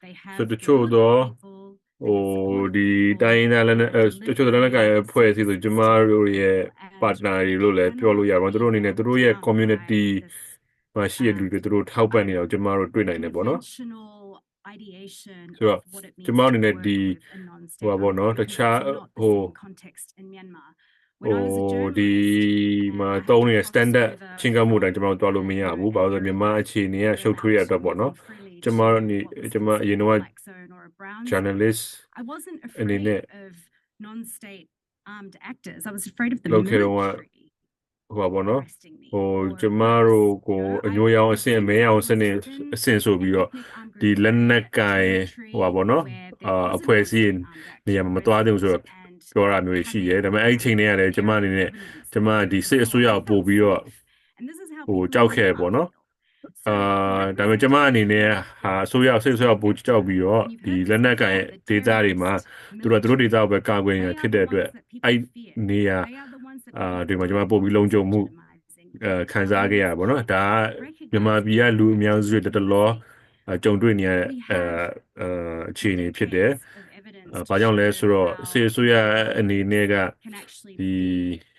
They have ဆိုတော့တချို့ been သော people, ဟို they have supported ဒီ people, တိုင်းရင်းသားလက်နက် they've တချို့သောလက်နက်ကိုင် delivered အဖွဲ့အစည်းဆို services ကျမ to တို့ရဲ့ people, and partner တွေလို့လည်း we're ပြောလို့ရ not ပါဘူးသူတို့အနေနဲ့ being သူတို့ရဲ့ held down community by this မှာရှိတဲ့လူတွေသူတို့ထောက်ပံ့နေအောင်ကျမတို့တွေ့နိုင်တယ်ပေါ့နော် conventional ideation ဆိုတော့ of what it ကျ means မ to အနေနဲ့ work ဒီ with a ဟို non-state ပါပေါ့ armed နော် group တ because ခြား it's not the ဟို same context in Myanmar. When I was a ဒီ journalist မှာ and I had သုံး to နေတဲ့ cross standard over ချင်းကပ်မှုတိုင်း from ကျမတို့တွားလို့မရဘူးဘာလို့လဲမြန်မာအခြေအနေကရှုပ်ထွေးရအတွက်ပေါ့နော် freely ကျမ to တို့နေ what was ကျမအရင် considered တော့ a black zone or a brown zone. journalist I wasn't အနေ afraid နဲ့ of non-state armed actors. I was afraid of the လုပ်ခဲ့တော့ military ဟိုပါပေါ့နော် arresting me ဟို or ကျမတို့ worse, ကို you know, အညိုရောင်အဆင့် I အမဲရောင်စနစ် within အဆင့်ဆိုပြီး an တော့ ethnic armed ဒီ group လက်နက် area, a ကိုင် territory ဟိုပါပေါ့နော် where there was a အဖွဲ့အစည်း non-state armed နေရာ actor မှာမတွားသေးဘူးဆိုတော့ present and ပြောတာမျိုးတွေရှိရဲဒါပေမဲ့အဲ့ဒီချိန်တွေကလည်းကျမအနေနဲ့ evidence ကျမဒီ of စစ်အစိုးရ war. ကိုပို့ပြီးတော့ And this is how ဟို people ကြောက် in ခဲ့ပေါ့ Myanmar နော် feel. So ဒါပေမဲ့ကျမအနေနဲ့ဟာအစိုးရစစ်အစိုးရပို့ကြောက်ပြီးတော့ and you've ဒီ heard လက် this နက်ကိုင် before, the ဒေသတွေမှာ terrorist သူတို့ဒေသကိုပဲ military, ကာကွယ်နေ they ဖြစ် are တဲ့ the အတွက် ones that အဲ့ people fear. နေရာ They are the ones that ဒီ people မှာကျမ believe ပို့ပြီးလုံခြုံမှု legitimizing ခံစားခဲ့ရပါဘောနော်ဒါက recognize မြန်မာပြည်ကလူအများစုတွေတော်တော်ကြုံတွေ့နေရတဲ့ We have အခြေအနေဖြစ်တယ် decades of evidence ဘာကြောင့်လဲဆိုတော့ to show စစ်အစိုးရအနေနဲ့က can actually ဒီ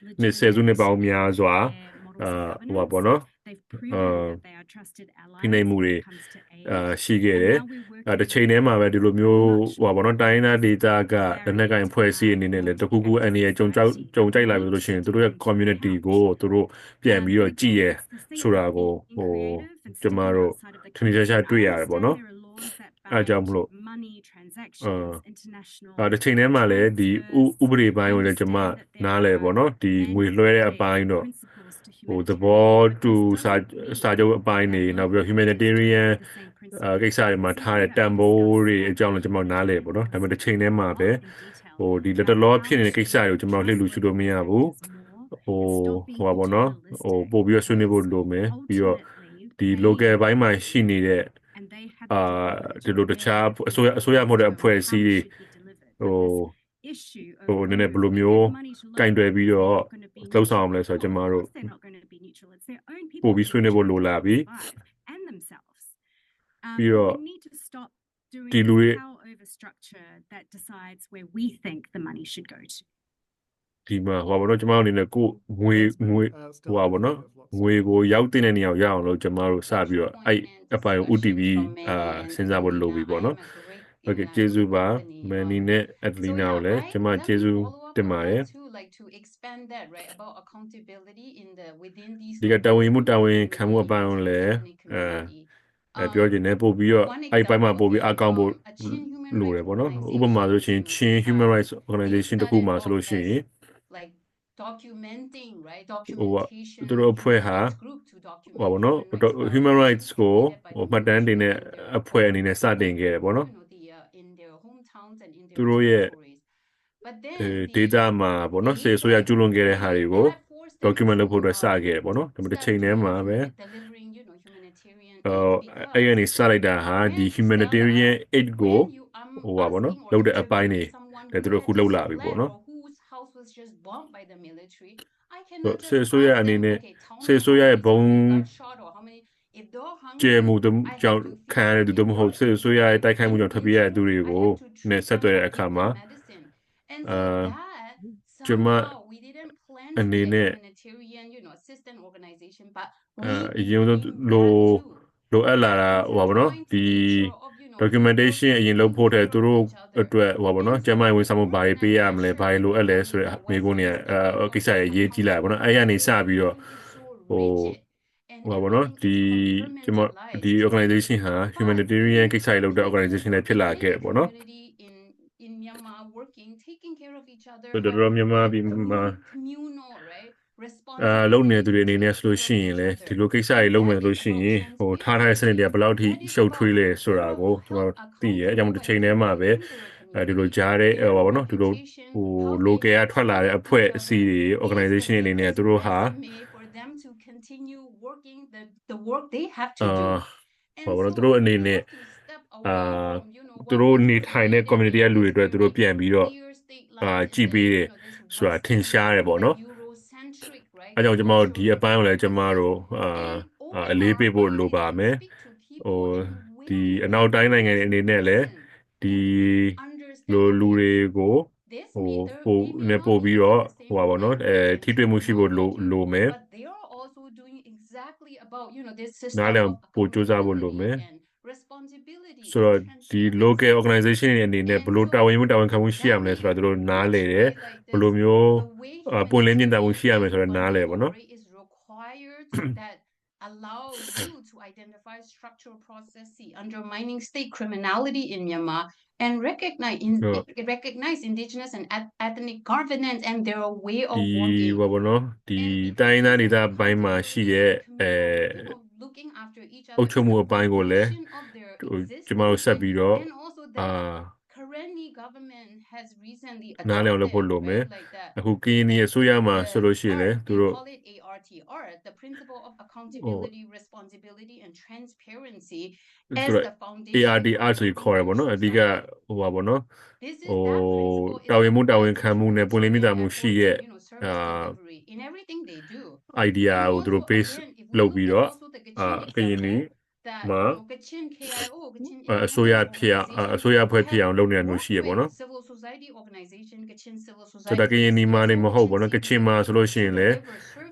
be နှစ်ဆယ်စုနှစ်ပေါင်း legitimate များစွာ in their models of ဟိုပါ governance. ပေါ့နော် They've proven that they are trusted allies ဖိနှိပ်မှု when တွေ it comes to aid. ရှိခဲ့ And တယ် now we're working တစ်ချိန်တည်းမှာပဲဒီလိုမျိုးဟိုပါပေါ့နော်တိုင်းရင်းသားဒေသက very လက်နက်ကိုင်အဖွဲ့အစည်းအနေနဲ့လည်းတခုခုအနေနဲ့ကြုံကြိုက်လာပြီဆိုလို့ရှိရင်သူတို့ရဲ့ community ကိုသူတို့ပြန်ပြီးတော့ကြည့်ရဲဆိုတာကိုဟိုကျမတို့ထင်ရှားရှားတွေ့ရတယ်ပေါ့နော် အားကြောင့်မလို့ တစ်ချိန်တည်းမှာလည်းဒီဥပဒေပိုင်းကိုလည်းကျွန်မနားလဲပေါ့နော်ဒီငွေလွှဲတဲ့အပိုင်းတော့ဟိုသဘောတူစာချုပ်အပိုင်းနေနောက်ပြီးတော့ humanitarian ကိစ္စတွေမှာထားတဲ့တန်ဖိုးတွေအကြောင်းလည်းကျွန်တော်နားလဲပေါ့နော်ဒါပေမဲ့တစ်ချိန်တည်းမှာပဲဟိုဒီလက်တော်ဖြစ်နေတဲ့ကိစ္စတွေကိုကျွန်တော်လှည့်လို့ရှိလို့မရဘူးဟိုပါပေါ့နော်ဟိုပို့ပြီးတော့ဆွေးနွေးဖို့လိုမယ်ပြီးတော့ဒီ local ဘိုင်းမှာရှိနေတဲ့ဒီလိုတခြားအစိုးရမဟုတ်တဲ့အဖွဲ့အစည်းတွေဟိုနည်းနည်းဘယ်လိုမျိုးကင်တွယ်ပြီးတော့လှုပ်ဆောင်အောင်လဲဆိုတော့ကျွန်တော်တို့ပို့ပြီးဆွေးနွေးဖို့လိုလာပြီပြီးတော့ဒီလူတွေ that decides where we think the money should go to. ဒီမှာဟိုပါတော့ကျွန်တော်အနေနဲ့ကိုငွေဟိုပါနော်ငွေကိုရောက်တဲ့နေရာကိုရအောင်လို့ကျွန်တော်တို့စပြီးတော့အဲ့အပိုင်းကို UTV စဉ်းစားဖို့လိုပြီပေါ့နော် Okay ကျေးဇူးပါမန်နီနဲ့အက်ဒလီနာကိုလည်းကျွန်မကျေးဇူးတင်ပါတယ် ဒီကတာဝန်မှုတာဝန်ခံမှုအပိုင်းကိုလည်းပြောချင်တယ်ပို့ပြီးတော့အဲ့ပိုင်းမှာပို့ပြီးအကောင့်ဖို့လိုတယ်ပေါ့နော်ဥပမာဆိုရှင်ချင်း Human Rights Organization တခုမှာဆိုလို့ရှိရင် documenting right ဟို documentation သူတို့အဖွဲ့ဟာဟိုပါနော် Human Rights ကိုဟိုမှတ်တမ်းတင်တဲ့အဖွဲ့အနေနဲ့စတင်ခဲ့တယ်ပေါ့နော် in their hometowns and in their သူတို့ရဲ့ but then data မှာပေါ့နော်စေဆိုရကျူးလွန်ခဲ့တဲ့ဟာတွေကို document လုပ်ဖို့အတွက်စခဲ့တယ်ပေါ့နော်ဒါပေမဲ့တစ်ချိန်တည်းမှာပဲအဲ့ရနေစလိုက်တာဟာဒီ humanitarian aid ကိုဟိုပါပေါ့နော်လုပ်တဲ့အပိုင်းတွေလည်းသူတို့အခုလုပ်လာပြီပေါ့နော်စေဆိုရအနေနဲ့စေဆိုရရဲ့ဘုံကျေမှုကြောင့်ခံရတဲ့သူတို့မဟုတ်စေဆိုရရဲ့တိုက်ခိုက်မှုကြောင့်ထွက်ပြေးရတဲ့သူတွေကိုနဲ့ဆက်သွယ်တဲ့အခါမှာကျွန်မအနေနဲ့အရင်ဆုံးလိုအပ်လာတာဟိုပါဘောနော်ဒီ documentation အရင်လုပ်ဖို့တဲ့သူတို့အတွက်ဟိုပါဘောနော်ကျမဝန်ဆောင်မှုဘာတွေပေးရမလဲဘာတွေလိုအပ်လဲဆိုတဲ့မိကုန်းနေကိစ္စရေးကြီးလာပါဘောနော်အဲ့ရနေစပြီးတော့ဟို and ဟိုပါဘောနော် everything ဒီ is ကျွန်မ compartmentalized. ဒီ organization ဟာ humanitarian ကိစ္စတွေလုပ်တဲ့ organization တွေဖြစ်လာခဲ့တယ်ပေါ့နော် community in Myanmar working, taking care of each other, ဆိုတော့တော်တော်များများဒီမှာ communal, right? လုံနေတဲ့သူတွေအနေနဲ့ဆိုလို့ရှိရင်လေဒီလိုကိစ္စတွေလုပ်မယ်ဆိုလို့ရှိရင်ဟိုထားထားတဲ့စနစ်တွေကဘယ်လောက်ထိရှုပ်ထွေးလဲဆိုတာကိုကျွန်တော်သိရဲအကြောင်းတစ်ချိန်တည်းမှာပဲဒီလိုကြားတဲ့ဟိုပါဘောနော်ဒီလိုဟို local ကထွက်လာတဲ့အဖွဲ့အစည်းတွေ organization တွေအနေနဲ့သူတို့ဟာ for them to continue working the work they have to do. ဟိုပါဘောနော်သူတို့အနေနဲ့သူတို့နေထိုင်တဲ့ community ရဲ့လူတွေအတွက်သူတို့ပြန်ပြီးတော့ကြည်ပေးတယ်ဆိုတာထင်ရှားတယ်ပေါ့နော်အဲကြောင့်ကျွန်တော်ဒီအပိုင်းကိုလည်းကျွန်တော်တို့အလေးပေးဖို့လိုပါမယ်ဟိုဒီအနောက်တိုင်းနိုင်ငံတွေအနေနဲ့လည်းဒီလူတွေကိုဟိုပို့ပြီးတော့ဟိုပါဘောနော်ထိတွေ့မှုရှိဖို့လိုမယ် But they are also doing exactly about, this system နားလည်အောင် of ပို့ကြိုးစားဖို့လိုမယ် accountability and responsibility ဆိုတော့ and ဒီ transparency. local organization တွေအနေနဲ့ဘယ်လိုတာဝန်မှုတာဝန်ခံမှုရှိရမလဲဆိုတာသူတို့နားလည်တယ်ဘယ်လိုမျိုးပွင့်လင်းမြင်သာမှုရှိရမယ်ဆိုတာနားလည်ပေါ့နော် is required that allow you to identify structural processes undermining state criminality in Myanmar and recognize indigenous and ethnic governance and their way of ဒီ working. ဘာဘောနော်ဒီတိုင်းသားဒေသဘိုင်းမှာရှိတဲ့ looking after each အုပ်ချုပ်မှုအပိုင်းကိုလည်း of their ကျွန်တော်တို့ဆက်ပြီးတော့ and also that Karenni government has recently နားလည်အောင်လုပ်ဖို့လိုမယ် right, like that. အခုကရင်နီအစိုးရမှာဆိုလို့ရှိရင်လည်းသူတို့ call it ARTR, the principle of accountability, responsibility, and transparency as ဆိုတော့ the foundation. ARDR ဆိုပြီးခေါ်ရပါတော့အဓိကဟိုပါဘောနော် This is ဟို that principle is တာဝန်မှုတာဝန် applied ခံမှုနဲ့ပွင့်လင်းမြင်သာမှုရှိရဲ့ service delivery in everything they do. idea ကိုသူတို့ base လုပ်ပြီးတော့ကရင်နီ that Ma. Kachin KIO, Kachin အစိုးရဖြစ်အစိုးရဖွဲ့ဖြစ်အောင်လုပ်နေတာမျိုးရှိရပေါ့နော် civil society organization, Kachin civil ဆို society. တော့ကရင်နီမှာနေမဟုတ်ဘောနော်ကချင်မှာဆိုလို့ရှိရင်လည်း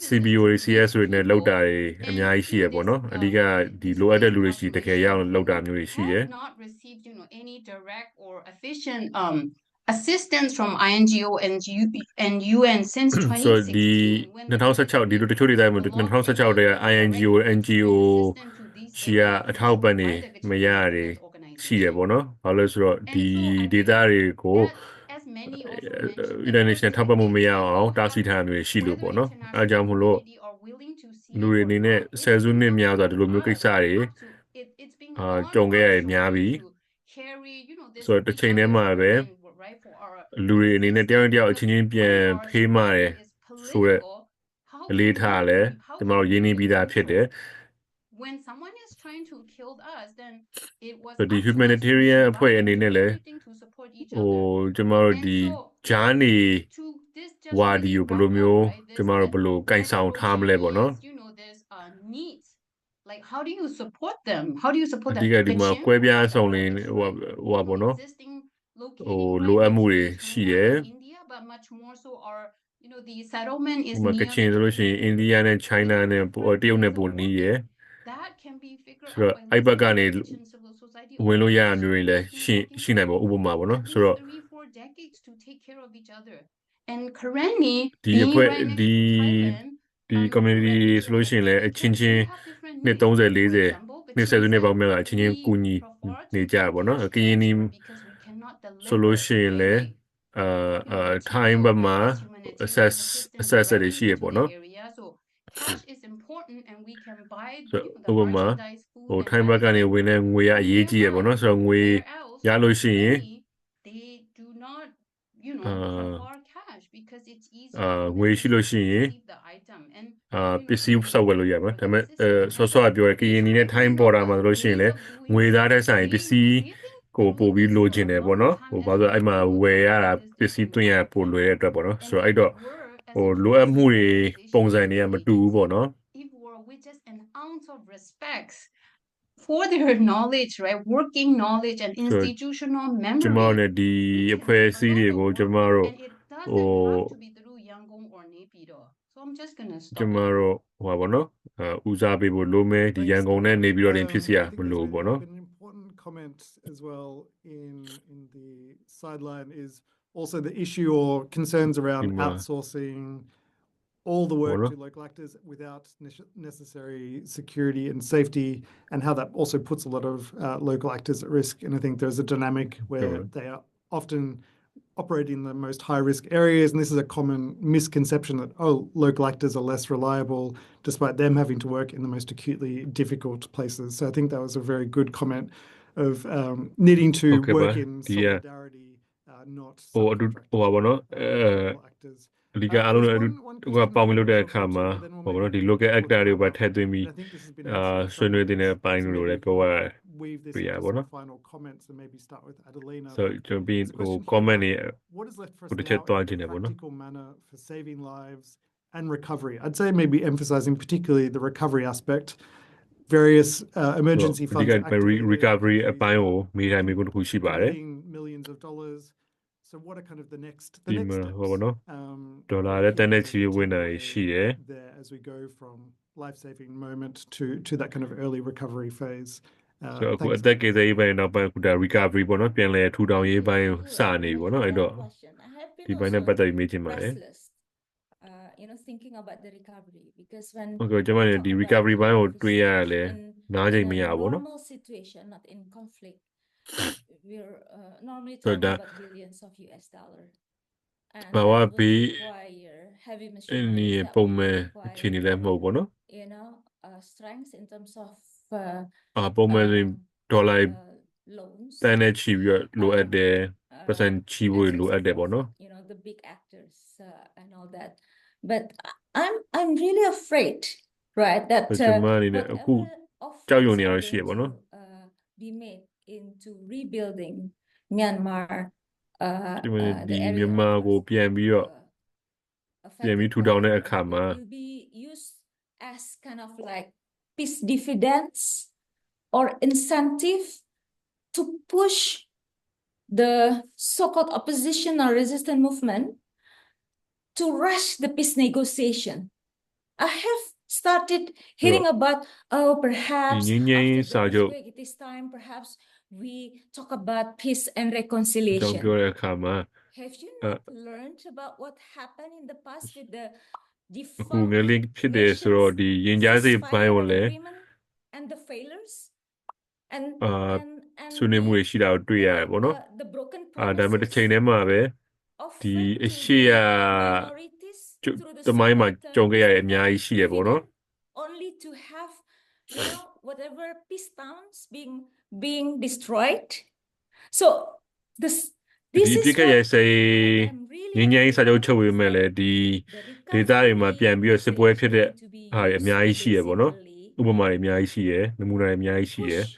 CBO တွေ CS တွေနဲ့လောက်တာတွေအများကြီးရှိရပေါ့နော်အဓိကဒီလိုအပ်တဲ့လူတွေရှိတကယ်ရအောင်လောက်တာမျိုးတွေရှိရ have not received, any direct or efficient assistance from INGO and UN since ဆိုတော့ဒီ 2016. when the 2016ဒီလိုတချို့တွေတိုင်းမှာ2016တည်းက INGO NGO ရှိရအထောက်ပံ့နေမရတွေရှိရပေါ့နော်ဘာလို့လဲဆိုတော့ဒီဒေတာတွေကို as many also mentioned, international ထောက်ပံ့မှုမရအောင်တားဆီးထားတာမျိုးရှိလို့ပေါ့နော်အဲကြောင့်မို့လို့ လူတွေအနေနဲ့ဆယ်စုနှစ်များစွာဒီလိုမျိုးကိစ္စတွေကြုံခဲ့ရများပြီဆိုတော့တစ်ချိန်တည်းမှာပဲလူတွေအနေနဲ့တယောက်တစ်ယောက်အချင်းချင်းပြန်ဖေးမှတယ်ဆိုတော့အလေးထားလဲဒီမှာတော့ရင်းနှီးပြီးသားဖြစ်တယ် when someone is trying to kill us then it was ဆိုတော့ဒီ humanitarian အဖွဲ့အနေနဲ့လဲ to support each ဟို other ကျွန်တော်တို့ဒီ journey to this ဝါဒီကိုဘယ်လိုမျိုးကျွန်တော်တို့ဘယ်လိုကင်ဆောင်ထားမလဲပေါ့နော် this needs like how do you support them how do you support အ them ဓိကဒီမှာကွဲပြားဆောင်လင်းဟိုပေါ့နော် ဟိုလိုအပ်မှုတွေရှိတယ် India but much more so our the settlement is ဟိုမှာကချင်ဆိုလို့ရှိရင်အိန္ဒိယနဲ့ China နဲ့တရုတ်နဲ့ပိုနီးရယ် that can be figured ဆိုတော့ out အဲ့ဘက်ကနေ civil society ဝင်လို့ရရမျိုးတွေလည်းရှိနိုင်ပါဥပမာပေါ့နော်ဆိုတော့ 3-4 decades to take care of each other and currently ဒီအဖွဲ့ဒီ community ဆိုလို့ရှိရင်လည်းအချင်းချင်းနှစ်30 40နှစ်ဆက်စုနှစ်ပေါင်းများကအချင်းချင်းကူညီနေကြပါတော့နော်ကရင်နီဆိုလို့ရှိရင်လည်းtime ဘက်မှာ access တွေရှိရပေါ့နော် cash is important and we can buy ဥပမာဟို time ဘက်ကနေဝင်တဲ့ငွေကအရေးကြီးရပေါ့နော်ဆိုတော့ငွေရလို့ရှိရင် they do not prefer cash because it's easy ငွေရှိလို့ရှိရင် the item and ပစ္စည်းစောက်ဝယ်လို့ရမှာဒါပေမဲ့ဆော့ပြောရကရင်နီနဲ့ time border မှာဆိုလို့ရှိရင်လည်းငွေသားတဲ့ဆိုင်ပစ္စည်းကိုပို့ပြီးလိုချင်တယ်ပေါ့နော်ဟိုဘာလို့အဲ့မှာဝယ်ရတာပစ္စည်းသွင်းရပို့လွယ်တဲ့အတွက်ပေါ့နော်ဆိုတော့အဲ့တော့ဟိုလိုအပ်မှုတွေပုံစံတွေကမတူဘူးပေါ့နော် if we're with just an ounce of respect for their knowledge right working knowledge and institutional ကျွန် memory တော်နဲ့ဒီအဖွဲ့အစည်းတွေကိုကျွန်တော်တို့ and it doesn't Oh. have to be through Yangon or Naypyidaw so I'm just going to ကျွန် stop တော်တို့ဟိုပါပေါ့နော်ဦးစားပေးဖို့လိုမယ်ဒီရန်ကုန်နဲ့နေပြီးတော့တင်ဖြစ်စီရမလို့ပေါ့နော် An important comment as well in the sideline is also the issue or concerns around Ima. outsourcing all the work Voilà. to local actors without necessary security and safety, and how that also puts a lot of local actors at risk. And I think there's a dynamic where Sure. they are often operating in the most high risk areas, and this is a common misconception that local actors are less reliable despite them having to work in the most acutely difficult places. So I think that was a very good comment of needing to Okay, work but in the solidarity, not or do or bueno local actors. အဓိကအားလုံးလည်းဟိုကပေါင်းပြီးလုပ်တဲ့အခါမှာ then we'll ဟိုဘောနော်ဒီ maybe local talk actor တွေ about ပါ that. ထည့်သွင်းပြီး And I think this has been ဆွေးနွေးတဲ့အပိုင်းလို့လည်းပြောရ weave this Yeah, into well, some final comments and maybe start with Adelina. so ကျွန်တော်ပြီး This ဟို question here comment about တွေ what is left for us ဟိုတစ် now ချက်သွား in ခြင်း a တယ်ပေါ့နော် practical manner for saving lives and recovery. I'd say maybe emphasizing particularly the recovery aspect. Various emergency အဓိ funds က are activated. recovery Countries အပိုင်းကို are မိတိုင်းမိကိုတစ်ခုရှိပါတယ် committing millions of dollars. So what are kind of the next ဒီ steps? မှာဟိုဘောနော် Um, ဒေါ်လာ what နဲ့ can တန်းနဲ့ we ချီဝင်တာတွေ take ရှိတယ် away there as we go from life-saving moment to that kind of early recovery phase? ဆိုတော့အခု Thanks. အသက်ကေသေးပိုင်းနောက်ပိုင်းအခုဒါ recovery ပေါ့နော်ပြန်လဲထူထောင်ရေးပိုင်း Thank you, စနေပြီပေါ့ Adelina, နော် for အဲ့ that တော့ question. I have been ဒီပိုင်းနဲ့ also ပတ်သက်ပြီးမေးချင်ပါတယ် restless, thinking about the recovery because when ဟုတ်ကဲ့ကျွန်မ we လည်း talk ဒီ about recovery ပိုင်းကိုတွေ့ရရလဲ in နားချိန် in မ a ရဘူးပေါ့နော် normal situation, not in conflict, we're normally So talking that- about billions of US dollar. And ဘာဝ that will ဘေး require heavy အဲ့ machinery ဒီ that ပုံ will မှန် require, အခြေအနေလည်းမဟုတ်ဘူးပေါ့နော် strength in terms of ပုံမှန်ဆိုရင်ဒေါ်လာ loans. တန်းနဲ့ချီပြီးတော့လိုအပ်တယ် ပတ်စံ and ချီဖို့ so လိုအပ်တယ်ပေါ့နော် forth, the big actors and all that. But I'm really afraid, right, that ဆိုကျွန်မအနေနဲ့အခု whatever ကြောက်ရွံ့ efforts နေရ are တာရှိရ going ပေါ့နော် to be made into rebuilding Myanmar, ဒီမှာ the ဒီ area မြန်မာ of ကိုပြန်ပြီးတော့ ပြန်ပြီး affected ထူထောင်တဲ့ by အခါမှာ will be used as kind of like peace dividends or incentive to push the so-called opposition or resistance movement to rush the peace negotiation. I have started hearing about, ဒီ perhaps ငြိမ်းချမ်းရေး after စာ the ချုပ် earthquake, it is time, perhaps we talk about peace and အကြောင်း reconciliation. ပြောတဲ့အခါမှာ Have you not learned about what happened in the past with the အခု defunct ငလင်းဖြစ်တယ်ဆိုတော့ဒီရင်ကြားစိတ်ပိုင်း ceasefire ကိုလည်း agreement and the failures and ဆွေးနွေးမှုတွေရှိတာကိုတွေ့ရတယ်ပေါ့နော် the broken ဒါပေမဲ့တစ်ချိန် promises တည်းမှာပဲ of ဒီ friend အ to ရှိ the ရ minorities through the တမိုင်းမှာ so-called ကြုံခဲ့ရ peace တဲ့အများကြီးရှိရပေါ့နော် dividend, only to have whatever peace towns being destroyed. So this ဒီ is ပြစ်ခတ် what ရိုက်စိတ် I'm ငြိမ်းချမ်းရေးစာချုပ်ချုပ်ဝေမဲ့လည်းဒီ the ဒေသတွေမှာ recovery ပြန်ပြီးတော့စစ်ပွဲဖြစ်တဲ့ is going to be ဟာတွေအများကြီးရှိရပေါ့နော် basically ဥပမာတွေအများကြီးရှိရနမူနာတွေအများကြီးရှိရ push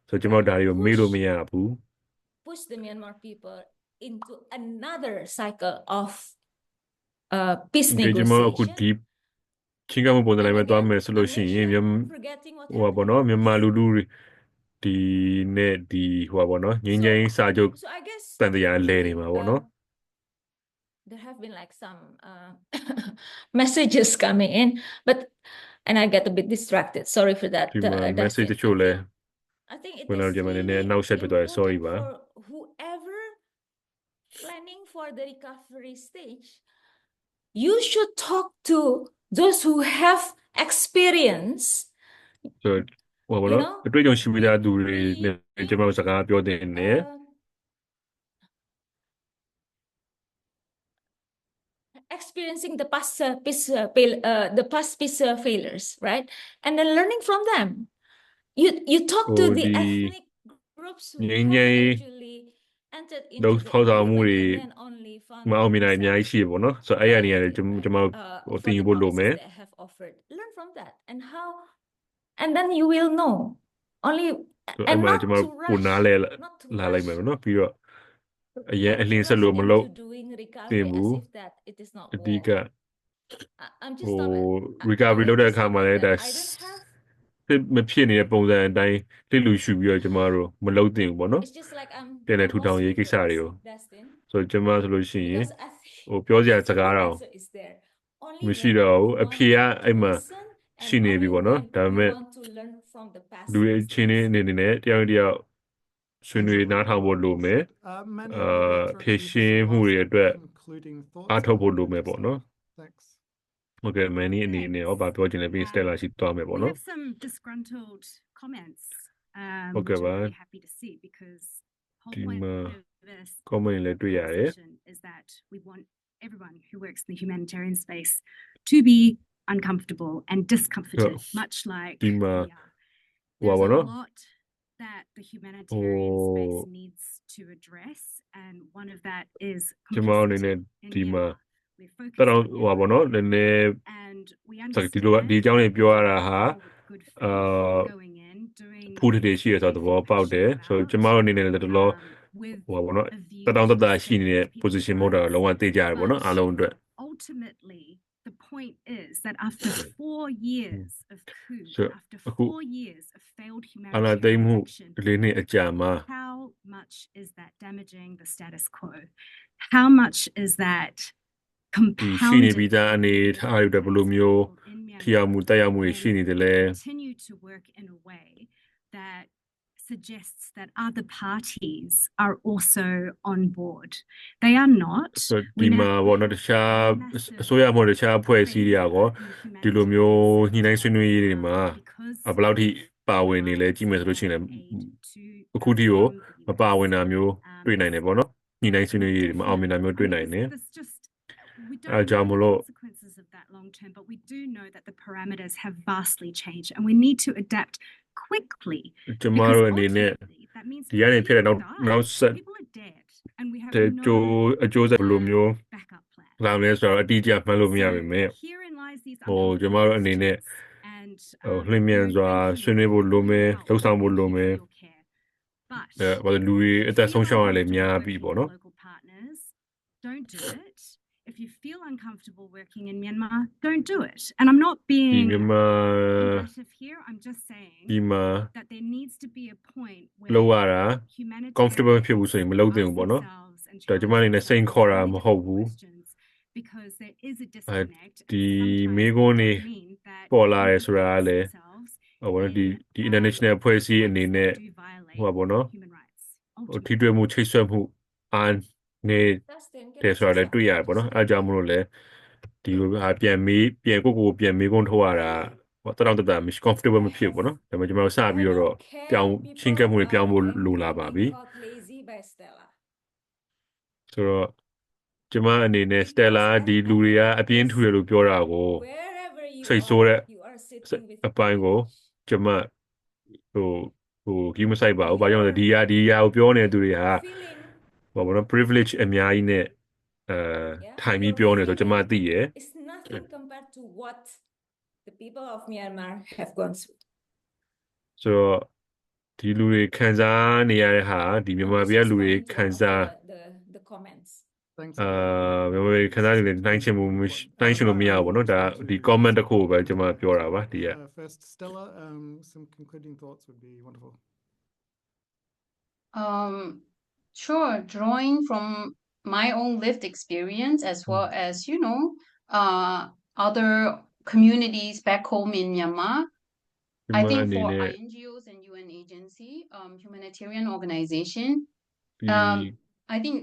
ဆိုတော့ကျွန်တော်ဒါတွေကိုမေ့လို့မရဘူး push the Myanmar people into another cycle of peace ဒီကျွန်တော်အခု negotiation. ဒီချင်းကမှုပုံစံတိုင်းပဲ And သွား again, မယ်ဆိုလို့ရှိရင် I'm မြန်မာ forgetting what ဟိုပါပေါ့ happened နော် in မြန်မာ this. လူထုတွေဒီနဲ့ဒီဟိုပါပေါ့နော်ငြိမ်းချမ်းရေးစာချုပ် So I guess တန်တရားလဲနေမှာပေါ့နော် there have been like some messages coming in, and I get a bit distracted. Sorry for that. ဒီမှာ Daphne. message တချို့လဲ I think it ဝင်လာ is ကြမှာနည်းနည်း really အနောက်ဆက်ပြသွားတယ် sorry important ပါ for whoever planning for the recovery stage. You should talk to those who have experience, ဆိုတော့ဟိုပါပေါ့နော် You know, အတွေ့အကြုံရှိပြီးသားသူတွေနဲ့ကျွန်တော်တို့စကားပြောတင်တယ် experiencing the past the past peace failures, right? And then learning from them. You talk to Oh, the the ethnic groups who have Nyingnyai actually entered into those the ထောက်ဆောင်မှု agreement တွေ and then only found မအောင်မြင်တာအများကြီး themselves ရှိရပေါ့နော်ဆိုတော့အဲ့ရနေရတယ်ကျွန်တော်ဟို for တင်ယူ the ဖို့လိုမယ် policies they have offered. Learn from that and then you will know. Only ဆို and အဲ့မှာ not ကျွန်တော် to ပုံ rush, နားလဲ not to လာလိုက်မယ် rush ပေါ့နော်ပြီးတော့အရင် not အ to လင်းဆက် rush လို့မလုပ် into doing recovery တင် as ဘူး if that it is not အဓိ war. က I'm ဟို just not recovery လုပ်တဲ့အခါမှာလည်းဒါ I don't have ဖြစ်မဖြစ်နေတဲ့ပုံစံအတိုင်းလှစ်လူရှူပြီးတော့ကျွန်တော်တို့မလုပ်တင်ဘူးပေါ့နော် it's just like I'm ပြန်လည်ထူထောင် I'm ရေး all ကိစ္စတွေကို speechless, Dustin, ဆိုတော့ကျွန်မဆိုလို့ရှိရင် because I think ဟိုပြောစရာ I စ think ကား the တော့ answer is there. Only မရှိ when တော့ we ဘူးအ want ဖြေက to အဲ့မှာ listen and ရှိနေပြီ only ပေါ့နော် when ဒါပေ we မဲ့ want to learn from the past လူတွေချင်းနေအနေနဲ့တယောက်တစ်ယောက်ဆွေးနွေးနားထောင်ဖို့လိုမယ် Manu, maybe throw ဖြ to ည့် you ရှင်း for မှု some တွေ last အတွက် concluding thoughts အားထုတ်ဖို့ and လို then မယ် we'll ပေါ့ start. နော် Thanks. Okay, many အနေနဲ့ရောဘာပြောချင်လဲပြီး Stella ရှိသွားမယ်ပေါ့ We နော် have some disgruntled comments, Okay, which I'm bye. really happy to see because the whole point Dima of this comment လည်းတွေ့ရတယ် session is that we want everyone who works in the humanitarian space to be uncomfortable and discomforted, much like we Dima are. ဟိုပါ There's ပေါ့ a နော် lot that the humanitarian space Oh. needs to address, and one of that is ကျွန်မအနေနဲ့ complicity in ဒီမှာ Myanmar. We're တ focused တော် on ဟိုပါပေါ့နော်နည်းနည်း and we ဒီလိုဒီအကြောင်းတွေပြောရတာဟာ good အာ faith going in, doing ဖူးတည်ရှိရဆိုတော့သဘောပေါက်တယ်ဆိုတော့ကျွန်မတို့အနေနဲ့လည်းတော်တော် with ဟိုပါပေါ့နော် a view တတောင်းတ to တရှိနေတဲ့ serving position မ people's ဟုတ်တာ rights. လုံးဝသိကြရတယ်ပေါ့နော်အားလုံးအတွက် Ultimately, the point is that after 4 years of coup, So, afterအခု 4 years of failed အာဏာသိမ်း humanitarian မှု action, လေးနှစ်အကြာမှာ how much is that damaging the status quo? How much is that ဒီရှိနေ compounding ပြီးသားအနေထားတွေအတွက်ဘယ်လိုမျိုး people in ထိရောက်မှုတက်ရောက်မှုတွေရှိနေတယ်လဲ continue to work in a way that suggests that other parties are also on board. They are not. ဆိုတော့ We ဒီ now မှာပေါ့နော်တခြား massive အစိုးရမျိုးတခြားအဖွဲ့အစည်းတွေ faith ကော in the ဒီလိုမျိုးညှိနှိုင်း humanitarian ဆွေးနွေးရေးတွေမှာ because ဘယ်လောက်ထိပါဝင်နေလဲကြည့်မယ်ဆိုလို့ရှိရင်လည်းအခုထိကိုမပါဝင်တာမျိုးတွေ့နိုင်တယ်ပေါ့နော်ညှိနှိုင်းဆွေးနွေးရေးတွေမအောင်မြင်တာမျိုးတွေ့နိုင်တယ် We don't အားကြောင့် know မ the လို့ consequences of that long term, but we do know that the parameters have vastly changed and we need to adapt quickly ကျွန်မ because တို့အနေနဲ့ ultimately that means ဒီကနေဖြစ်တဲ့ people နောက် died, ဆက် people are dead and we have တဲ့ကျိုး no အကျိုးဆက်ဘယ်လိုမျိုး backup plan. လာမလဲဆိုတော့အတိအကျမှန်းလို့မရ So ပါမယ် herein lies these ဟိုကျွန်မတို့အနေနဲ့ uncomfortable and ဟိုလျင်မြန်စွာ very ဆွေးနွေးဖို့လိုမယ် help လှုပ်ဆောင်ဖို့လိုမယ် your care. But ဘာလို့လူတွေအသက်ဆုံးရှုံးရလဲများပြီပေါ့နော် local partners, don't do it. If you feel uncomfortable working in Myanmar, don't do it. And I'm not ဒီ being မြန်မာ combative here. I'm just saying ဒီမှာ that there needs to be a point where လောက်ရတာ humanitarian comfortable ဖြစ်ဘူးဆိုရင်မလုပ်သင့်ဘူးပေါ့နော် ဒါကျွန်မအနေနဲ့စိန်ခေါ်တာမဟုတ်ဘူး because there is a disconnect ဒီ and မေးခွန်းတွေ sometimes mean that ပေါ်လာတယ်ဆိုတာက individuals လည်း themselves ဟိုဘောနော်ဒီ in, international အဖွဲ့အစည်းအနေနဲ့ do violate ဟိုဘောနော် human rights. ဟိုထိတွေ့မှုချိတ်ဆက်မှုအားနေ Dustin, can တယ် I ဆိုတာ say လည်းတွေ့ရတယ် something? ပေါ့နော်အဲကြောင့်မလို့လဲဒီလိုဟာပြန်မေးပြန်ကိုပြန်မေးခွန်းထုတ်ရတာဟိုတတော်တမရှိ comfortable မဖြစ်ဘူးပေါ့နော်ဒါပေမဲ့ကျွန်တော်စ I ပြီးတော့ don't ပြောင်း care ချင်းကပ်မှုတွေ people ပြောင်းဖို့ are လိုလာပါပြီ being called lazy by Stella. ဆိုတော့ကျွန်မအနေနဲ့ Stella ဒီလူတွေကအပြင်းထူတယ်လို့ပြောတာကို Wherever you စိတ်ဆိုးတဲ့ are, you are sitting with အပိုင်းကို privilege. ကျွန်မကြီးမဆိုင်ပါဘူးဘာကြောင့်လဲဒီဟာကိုပြောနေတဲ့သူတွေဟာ Feeling, ဘာလို့ privilege အများကြီးနဲ့ yeah, ထိုင်ပြီး your ပြောနေဆိုကျွန်မ feeling သိရယ် is nothing compared to what the people of Myanmar have gone through. ဆိုတော့ဒီလူတွေခံစားနေရတဲ့ဟာဒီမြန်မာ I'm ပြည်က just လူတွေ responding to ခံ one of စား the comments. Thanks. မြန်မာပြည်ခံစားနေတယ်နိုင်ချင်မှုမရှိနိုင်ချင်လို့မရဘူးပေါ့နော်ဒါဒီ comment တစ်ခုကိုပဲကျွန်မပြောတာပါဒီက First, Stella, some concluding thoughts would be wonderful. Sure, drawing from my own lived experience as well as, other communities back home in Myanmar. ကျွန် I မ think အနေ for နဲ့ INGOs and UN agency, humanitarian organization, ဒီ I think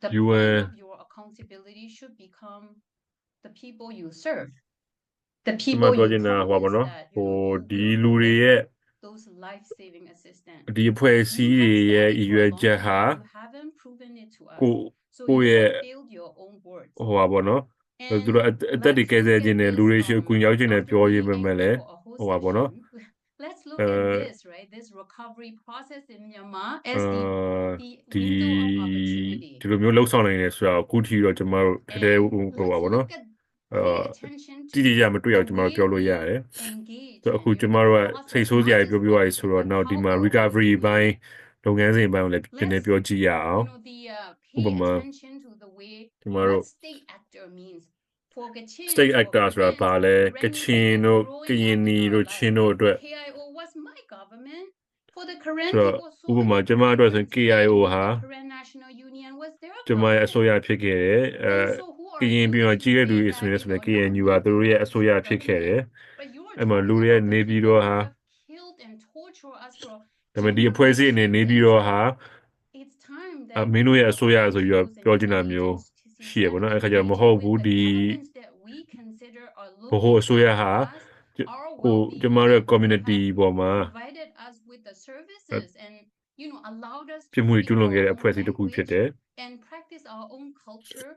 the UN point of your accountability should become the people you serve, the ကျွန်မ people ပြော you ချင်တာဟောပါ promise နော် that ဟို you ဒီ will လူတွေရဲ့ deliver those life-saving assistance. ဒီအဖွဲ့အစည်း You တွေ have ရဲ့ said ရည် it ရွယ် for a ချက် long ဟာ time, you haven't proven it to us. ကို So ကို you ရဲ့ have failed your own words. ဟိုပါပေါ့နော် And သူတို့အသက်တွေကယ်ဆယ်ခြင်းနဲ့လူတွေရှိအကူရောက်ခြင်းနဲ့ after ပြောရ being ပေမဲ့လည်း angry for a whole ဟိုပါပေါ့နော် session, let's look at this, right? This recovery process in Myanmar as the ဒီ window of opportunity. ဒီလိုမျိုးလှုပ်ဆောင်နိုင်တယ်ဆိုတာကိုအခုထိတော့ကျွန်တော်တို့ထဲထဲ And ဟိုပါ let's ပေါ့နော် look at, အာ pay attention တိတိ to ကျမတွေ့အောင် the ကျွန်တော် way ပြောလို့ we ရတယ် engage ဆိုတော့အခု in ကျွန်တော်တို့က process, စိတ်ဆိုးစရာ not ပြော just ပြောရည် policy, ဆိုတော့ but နောက်ဒီ how မှာ policy recovery is ဘိုင်း made. လုပ်ငန်းစဉ်ဘိုင်းကိုလည်းနည်းနည်း Let's, ပြောကြည့်ရအောင် pay ဥပမာ attention to the way ကျွန်တော်တို့ what state actor means. For Kachin, state for actor ဆိုတာ Karen, ဘာလဲ for က Renny, ချင် they တို့ were က growing ရင် up နီ in our တို့ lives. ချင်းတို့အတွက် KIO was my government. For the Karen ဆိုတော့ people, so ဥပမာ many ကျွန်မအတွက်ဆို governments KIO came. ဟာ The Karen National Union was their ကျွန်မရဲ့အ government. စိုးရဖြစ်ခဲ့တယ် And so who က are ရင် you ပြည်မှာ to ကြီးတဲ့လူ say တွေ that ဆိုရင် if ဆိုရင် you're KNU not ကသူတို့ရဲ့ making အစိုးရ us ဖြစ်ခဲ့တယ် government? But you're အဲ့မှာ talking လူတွေရဲ့ about the နေပြည် people တော် who ဟာ have killed and tortured us for ဒါပေမဲ့ဒီအဖွဲ့အစည်းအနေနေပြည်တော်ဟာ It's time အ that မင်းတို့ရဲ့အစိုးရ our ဆိုပြီးတော့ NGOs and ပြောချင်တာ UN မျိုး agencies ရှိရပေါ့နော် have အဲ့ခါကျတော့မ engaged ဟုတ်ဘူး with ဒီ the governments that we consider ဗဟိုအစိုးရဟာ our ကိုကျမ well-being တို့ and community have ပေါ်မှာ provided us with the services and allowed us ပြ to မှုတွေ speak ကျူးလွန် our ခဲ့တဲ့ own အဖွဲ့အစည်းတစ်ခုဖြစ် language တယ် and practice our own culture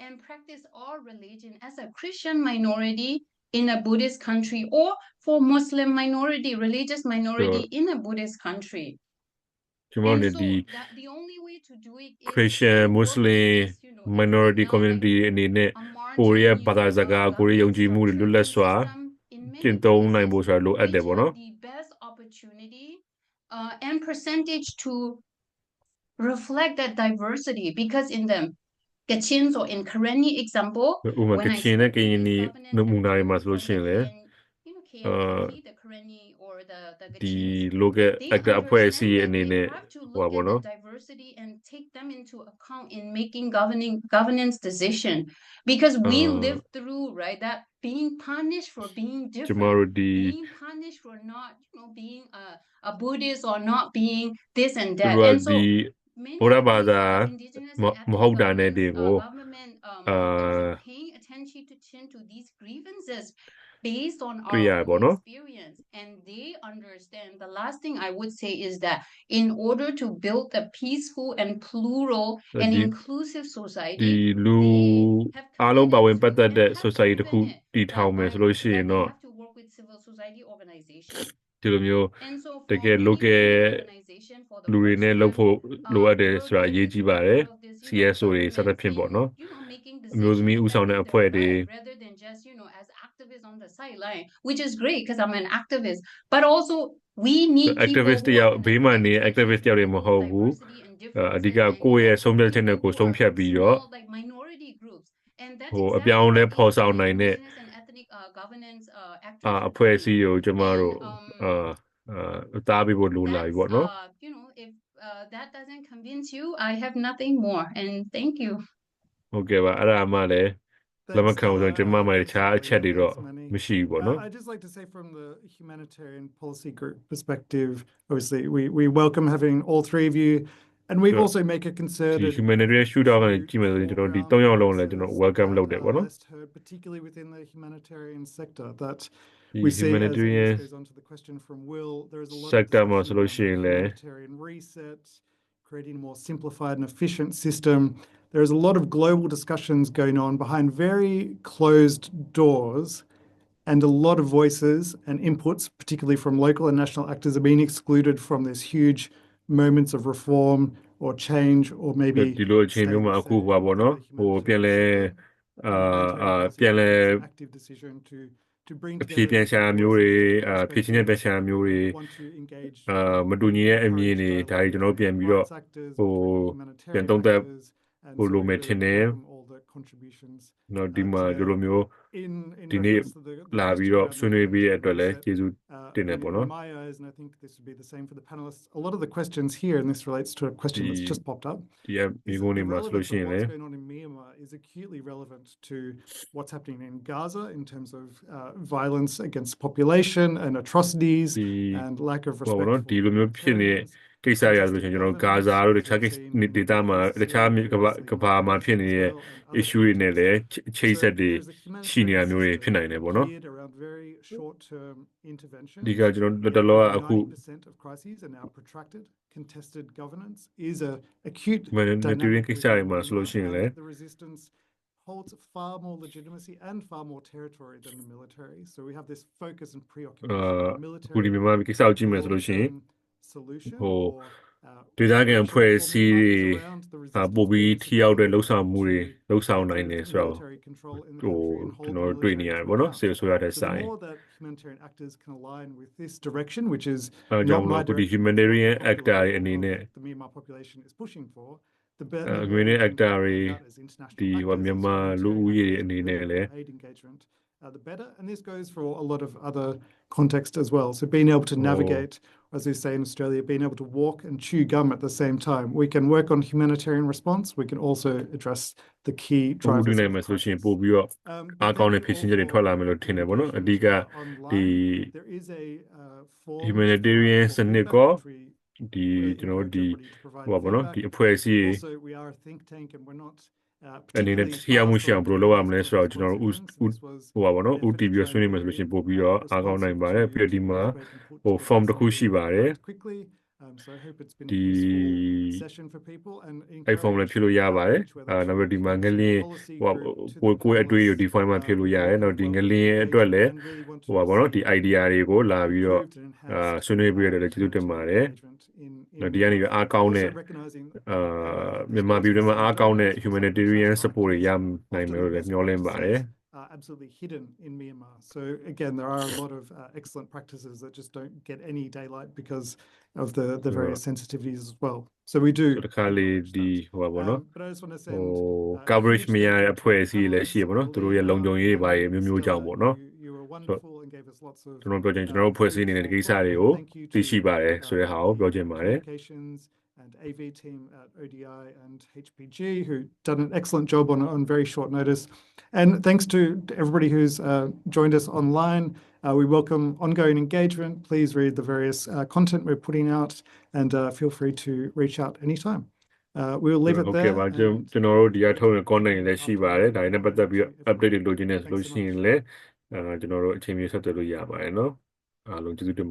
and practice our religion as a Christian minority in a Buddhist country or for Muslim minority, religious minority in a Buddhist country. ကျမတို့ And နဲ့ so ဒီ that the only way to do it is Christian to work with Muslim this, if minority now community အနေနဲ့ a marching ကိုရီးယား new, ဘာသာစကားကိုရီးယားယုံကြည်မှုတွေလွတ်လပ်စွာ system in ကျင့် many သုံးနိုင် places, ဖို့ဆိုတာလိုအပ်တယ် which ပေါ့ have နော် the best opportunity and percentage to reflect that diversity, because in the Kachin or in Karenni example, ဥပမာ when က I ချင်နဲ့ spoke က to ရင် these ဒီ governance နမူနာတွေမှာ activists ဆိုလို့ from ရှိရင် the လေ KMKP, the Karenni or the ဒီ Kachins, local they actor အဖွဲ့အစည်း understand အနေ that နဲ့ they have to ဟိုပါ look ပေါ့ at the နော် diversity and take them into account in making governance decision, because we live through, right, that being punished for being ကျမ different, တို့ဒီ being punished for not being a Buddhist or not being this and သူ that. တို့က And so ဒီ many ဗုဒ္ဓ of ဘာ these သာ indigenous မ and မ ethnic ဟုတ်တာနဲ့ governments, တွေကို government အာ also paying attention to these grievances based on တွေ့ our ရတယ်ပေါ့ own နော် experience, and they understand. The last thing I would say is that in order to build a peaceful and plural and ဒီ inclusive ဒီ society, လူ they have အားလုံးပါဝင် committed ပတ် to သက်တဲ့ and have society တစ်ခု proven it တည်ထောင် that မယ် by ဆိုလို့ရှိရင် that they တော့ have to work with civil society organization. ဒီလိုမျိုး And so တ for ကယ် many local organization for the လူတွေ first နဲ့ time, လုပ်ဖို့လိုအပ်တယ် we're ဆိုတာအ going ရေး to ကြီး be ပါတယ် part of this, CSO တွေစသဖြင့် governments ပေါ့နော် in, making အမျိုးသမီး decisions ဦးဆောင် that တဲ့ is အဖွဲ့တွေ right, rather than just, as activists on the sideline, which is great because I'm an activist, but also we need people activist who တယောက် are ဘေးမှာ gonna နေ pay attention activist တ to ယောက်တွေမ those ဟုတ်ဘူး diversity and အဓိ differences က and, ကိုယ့်ရဲ့ဆုံးဖြတ်ချက်နဲ့ people ကို who ဆုံး are ဖြတ်ပြီးတော့ small, like minority groups. And that's ဟိုအ exactly ပြောင်းအလဲ what ဖော် is ဆောင် the နိုင်တဲ့ indigenous and ethnic governance actors are အဖွဲ့အ doing. စည်းကိုကျမတို့ And တားပေးဖို့လိုလာပြီ that's ပေါ့နော် if that doesn't convince you, I have nothing more, and thank you. ဟုတ်ကဲ့ပါအဲ့ဒါမှလည်းလက်မ Thanks, ခံဘူးဆိုရင် Stella. ကျမမှတ Thanks, ခြားအ Stella. ချက် Yeah, တွေတော့ thanks, Manny. မရှိဘူးပေါ့နော် I'd just like to say from the humanitarian policy group perspective, obviously we welcome having all three of you, and we Sure. also make a ဒီ concerted humanitarian shootout ကနေ to ကြည့်မယ်ဆိုရင်ကျွန်တော်ဒီ foreground 3 ယောက်လုံးလည်းကျွန်တော် voices welcome that လုပ်တယ်ပေါ့ are နော် less heard, particularly within the humanitarian sector, that ဒီ we see, as and humanitarian this goes on to the question from Will, there is a lot of sector မှာ discussion ဆိုလို့ around ရှိရင် the လည်း humanitarian reset, creating a more simplified and efficient system. There is a lot of global discussions going on behind very closed doors, and a lot of voices and inputs, particularly from local and national actors, are being excluded from this huge moments of reform or change, or maybe ဒီလိုအချိန်မျိုးမှာ stable အခု setting ဟွာပေါ့ within နော် the ဟိုပြန်လဲ humanitarian sector. The humanitarian policy ပြန်လဲ takes an active decision to bring အဖြေ together ပြန်ရှာမျိုးတွေ different ဖြည့်ချင်းတဲ့ပြန်ရှာမျိုးတွေ perspectives, want to engage မတူညီတဲ့အမြင်တွေ encourage ဒါတွေကျွန်တော်တို့ပြန် dialogue ပြီးတော့ with rights actors, ဟို humanitarian ပြန်သုံးသပ် actors, and ဟို so လို we မယ်ထင် really တယ် welcome all the contributions နော်ဒီမှာ today. ဒီလိုမျိုး In ဒီနေ့ reference to the လာပြီး question တော့ around ဆွေး the နွေးပေးတဲ့ humanitarian အတွက်လည်း reset, ကျေးဇူးတင်တယ်ပေါ့နော် in my eyes, and I think this would be the same for the panelists, a lot of the questions here, and this relates to a question that's just popped up, ဒီက is မိ that ကုန်း the တွေမှာဆိုလို့ relevance ရှိ of ရင်လ what's ည်း going on in Myanmar is acutely relevant to what's happening in Gaza in terms of violence against population and atrocities ဒီ and lack of ဟို respect ပေါ့နော် for ဒီလိုမျိုးဖြစ်နေတဲ့ humanitarians, ကိစ္စတွေဆိုရင်ကျွန်တော်တို့ ဂါဇာတို့တခြားကိစ္စဒေသမှာတခြားကမ္ဘာမှာဖြစ်နေတဲ့ issue တွေနဲ့လည်းချိတ်ဆက်တွေရှိနေတာမျိုးတွေဖြစ်နိုင်တယ်ပေါ့နော် around very short-term interventions. ဒီကကျွန်တော်တော်တော်အခု 90% of crises are now protracted, contested governance is a acute humanitarian dynamic ကိစ္စတွေ within မှာဆိုလို့ Myanmar, ရှိရင်လည်း and the resistance holds far more legitimacy and far more territory than the military. So we have this focus and preoccupation on အခုဒီ military မြန်မာကိစ္စကိုကြည့်မယ်ဆိုလို့ရှိရင် long-term solution ဟို or ဒေသခံအဖွဲ့အစည်းတွေ around the ပိုပြီး resistance ထိရောက်တဲ့လှုပ်ဆောင်မှုတွေ to လှုပ်ဆောင်နိုင်တယ်ဆိုတော့ military control in the ဟို country and ကျွန် hold တော် the တို့တွေ့နေ military ရတယ် to ပေါ့နော် account. စေအစိုးရတဲ့ So theဆိုင် more that humanitarian actors can align with this direction, which is အဲကြောင့် not မ my လို့အခုဒီ direction, but what humanitarian the actor တွေ population အနေ of နဲ့ the Myanmar population is pushing for, the better we humanitarian can actor တွေ bring that as international ဒီ actors, as မြန်မာ humanitarian လူဦးရေ actors, အနေနဲ့ political လည်း aid engagement, the better. And this goes for a lot of other contexts as well. So being able to navigate, as we say in Australia, being able to walk and chew gum at the same time. We can work on humanitarian response. We can also address the key ပို့ drivers တွေ့ of နိုင်မယ်ဆိုရှင် crisis. ပို့ပြီးတော့ But အားကောင်း thank တဲ့ you ဖြစ် all စဉ်ချက်တွေ for ထွက်လာမယ်လို့ထင်တယ်ပေါ့နော် အဓိက engagement, ဒီ online. There is a form humanitarian for စနစ် feedback, ကော which we ဒီကျွန်တော်တို့ဒီ encourage everybody to provide ဟိုပါပေါ့နော် feedback. ဒီအဖွဲ့အစည်းတွေ Also, we are a think tank and we're not အနေနဲ့ထိရောက်မှုရှိအောင်ဘယ်လိုလုပ်ရမလဲဆိုတော့ကျွန်တော်တို့ဟိုပါဘောနော် UTB ဆွေးနွေးမယ်ဆိုလို့ရှိရင်ပို့ပြီးတော့အားကောင်းနိုင်ပါတယ်ပြီးတော့ဒီမှာဟို form တစ်ခုရှိပါတယ် So I hope it's been ဒီ a useful session for people and iPhone လည်းဖြည့်လို့ရပါတယ်နောက်ပြီးဒီမှာငလင်းဟိုကိုယ့်အတွေ့အကြုံ define မှာဖြည့်လို့ရတယ်နောက်ဒီငလင်းရဲ့အတွက်လည်းဟိုပါဘောနော်ဒီ idea တွေကိုလာပြီးတော့ဆွေးနွေးပြီးတော့လည်းကျေးဇူးတင်ပါတယ်နော်ဒီကနေအားကောင်းတဲ့မြန်မာပြည်ထဲမှာအားကောင်းတဲ့ humanitarian support တွေရနိုင်မယ်လို့လည်းမျှော်လင့်ပါတယ် absolutely hidden in Myanmar. So again, there are a lot of excellent practices that just don't get any daylight because of the various sensitivities as well. So we do. တခါလေဒီဟိုပါဘောနော် But I just want to ဟို send coverage မရတဲ့အဖွဲ့အစည်းလည်းရှိရပါတော့သူတို့ရဲ့လုံခြုံရေးတွေပါမျိုးမျိုးကြောင့်ပေါ့နော် You were wonderful and gave us lots of ကျွန်တော်ပြောချင်ကျွန်တော်တို့ဖွဲ့စည်းနေတဲ့ဒီကိစ္စတွေကိုသိရှိပါတယ်ဆိုတဲ့ဟာကိုပြောချင်ပါတယ် and AV team at ODI and HPG who done an excellent job on very short notice. And thanks to everybody who's joined us online. We welcome ongoing engagement. Please read the various content we're putting out and feel free to reach out anytime. We'll leave it there. ဟုတ်ကဲ့ပါကျွန်တော်တို့ဒီအထုံး content လည်းရှိပါတယ်ဒါနဲ့ပတ်သက်ပြီး update တွေလိုချင်နေဆိုလို့ရှိရင်လည်းကျွန်တော်တို့အချိန်မီဆက်သွယ်လို့ရပါတယ်เนาะအားလုံးကျေးဇူးတင်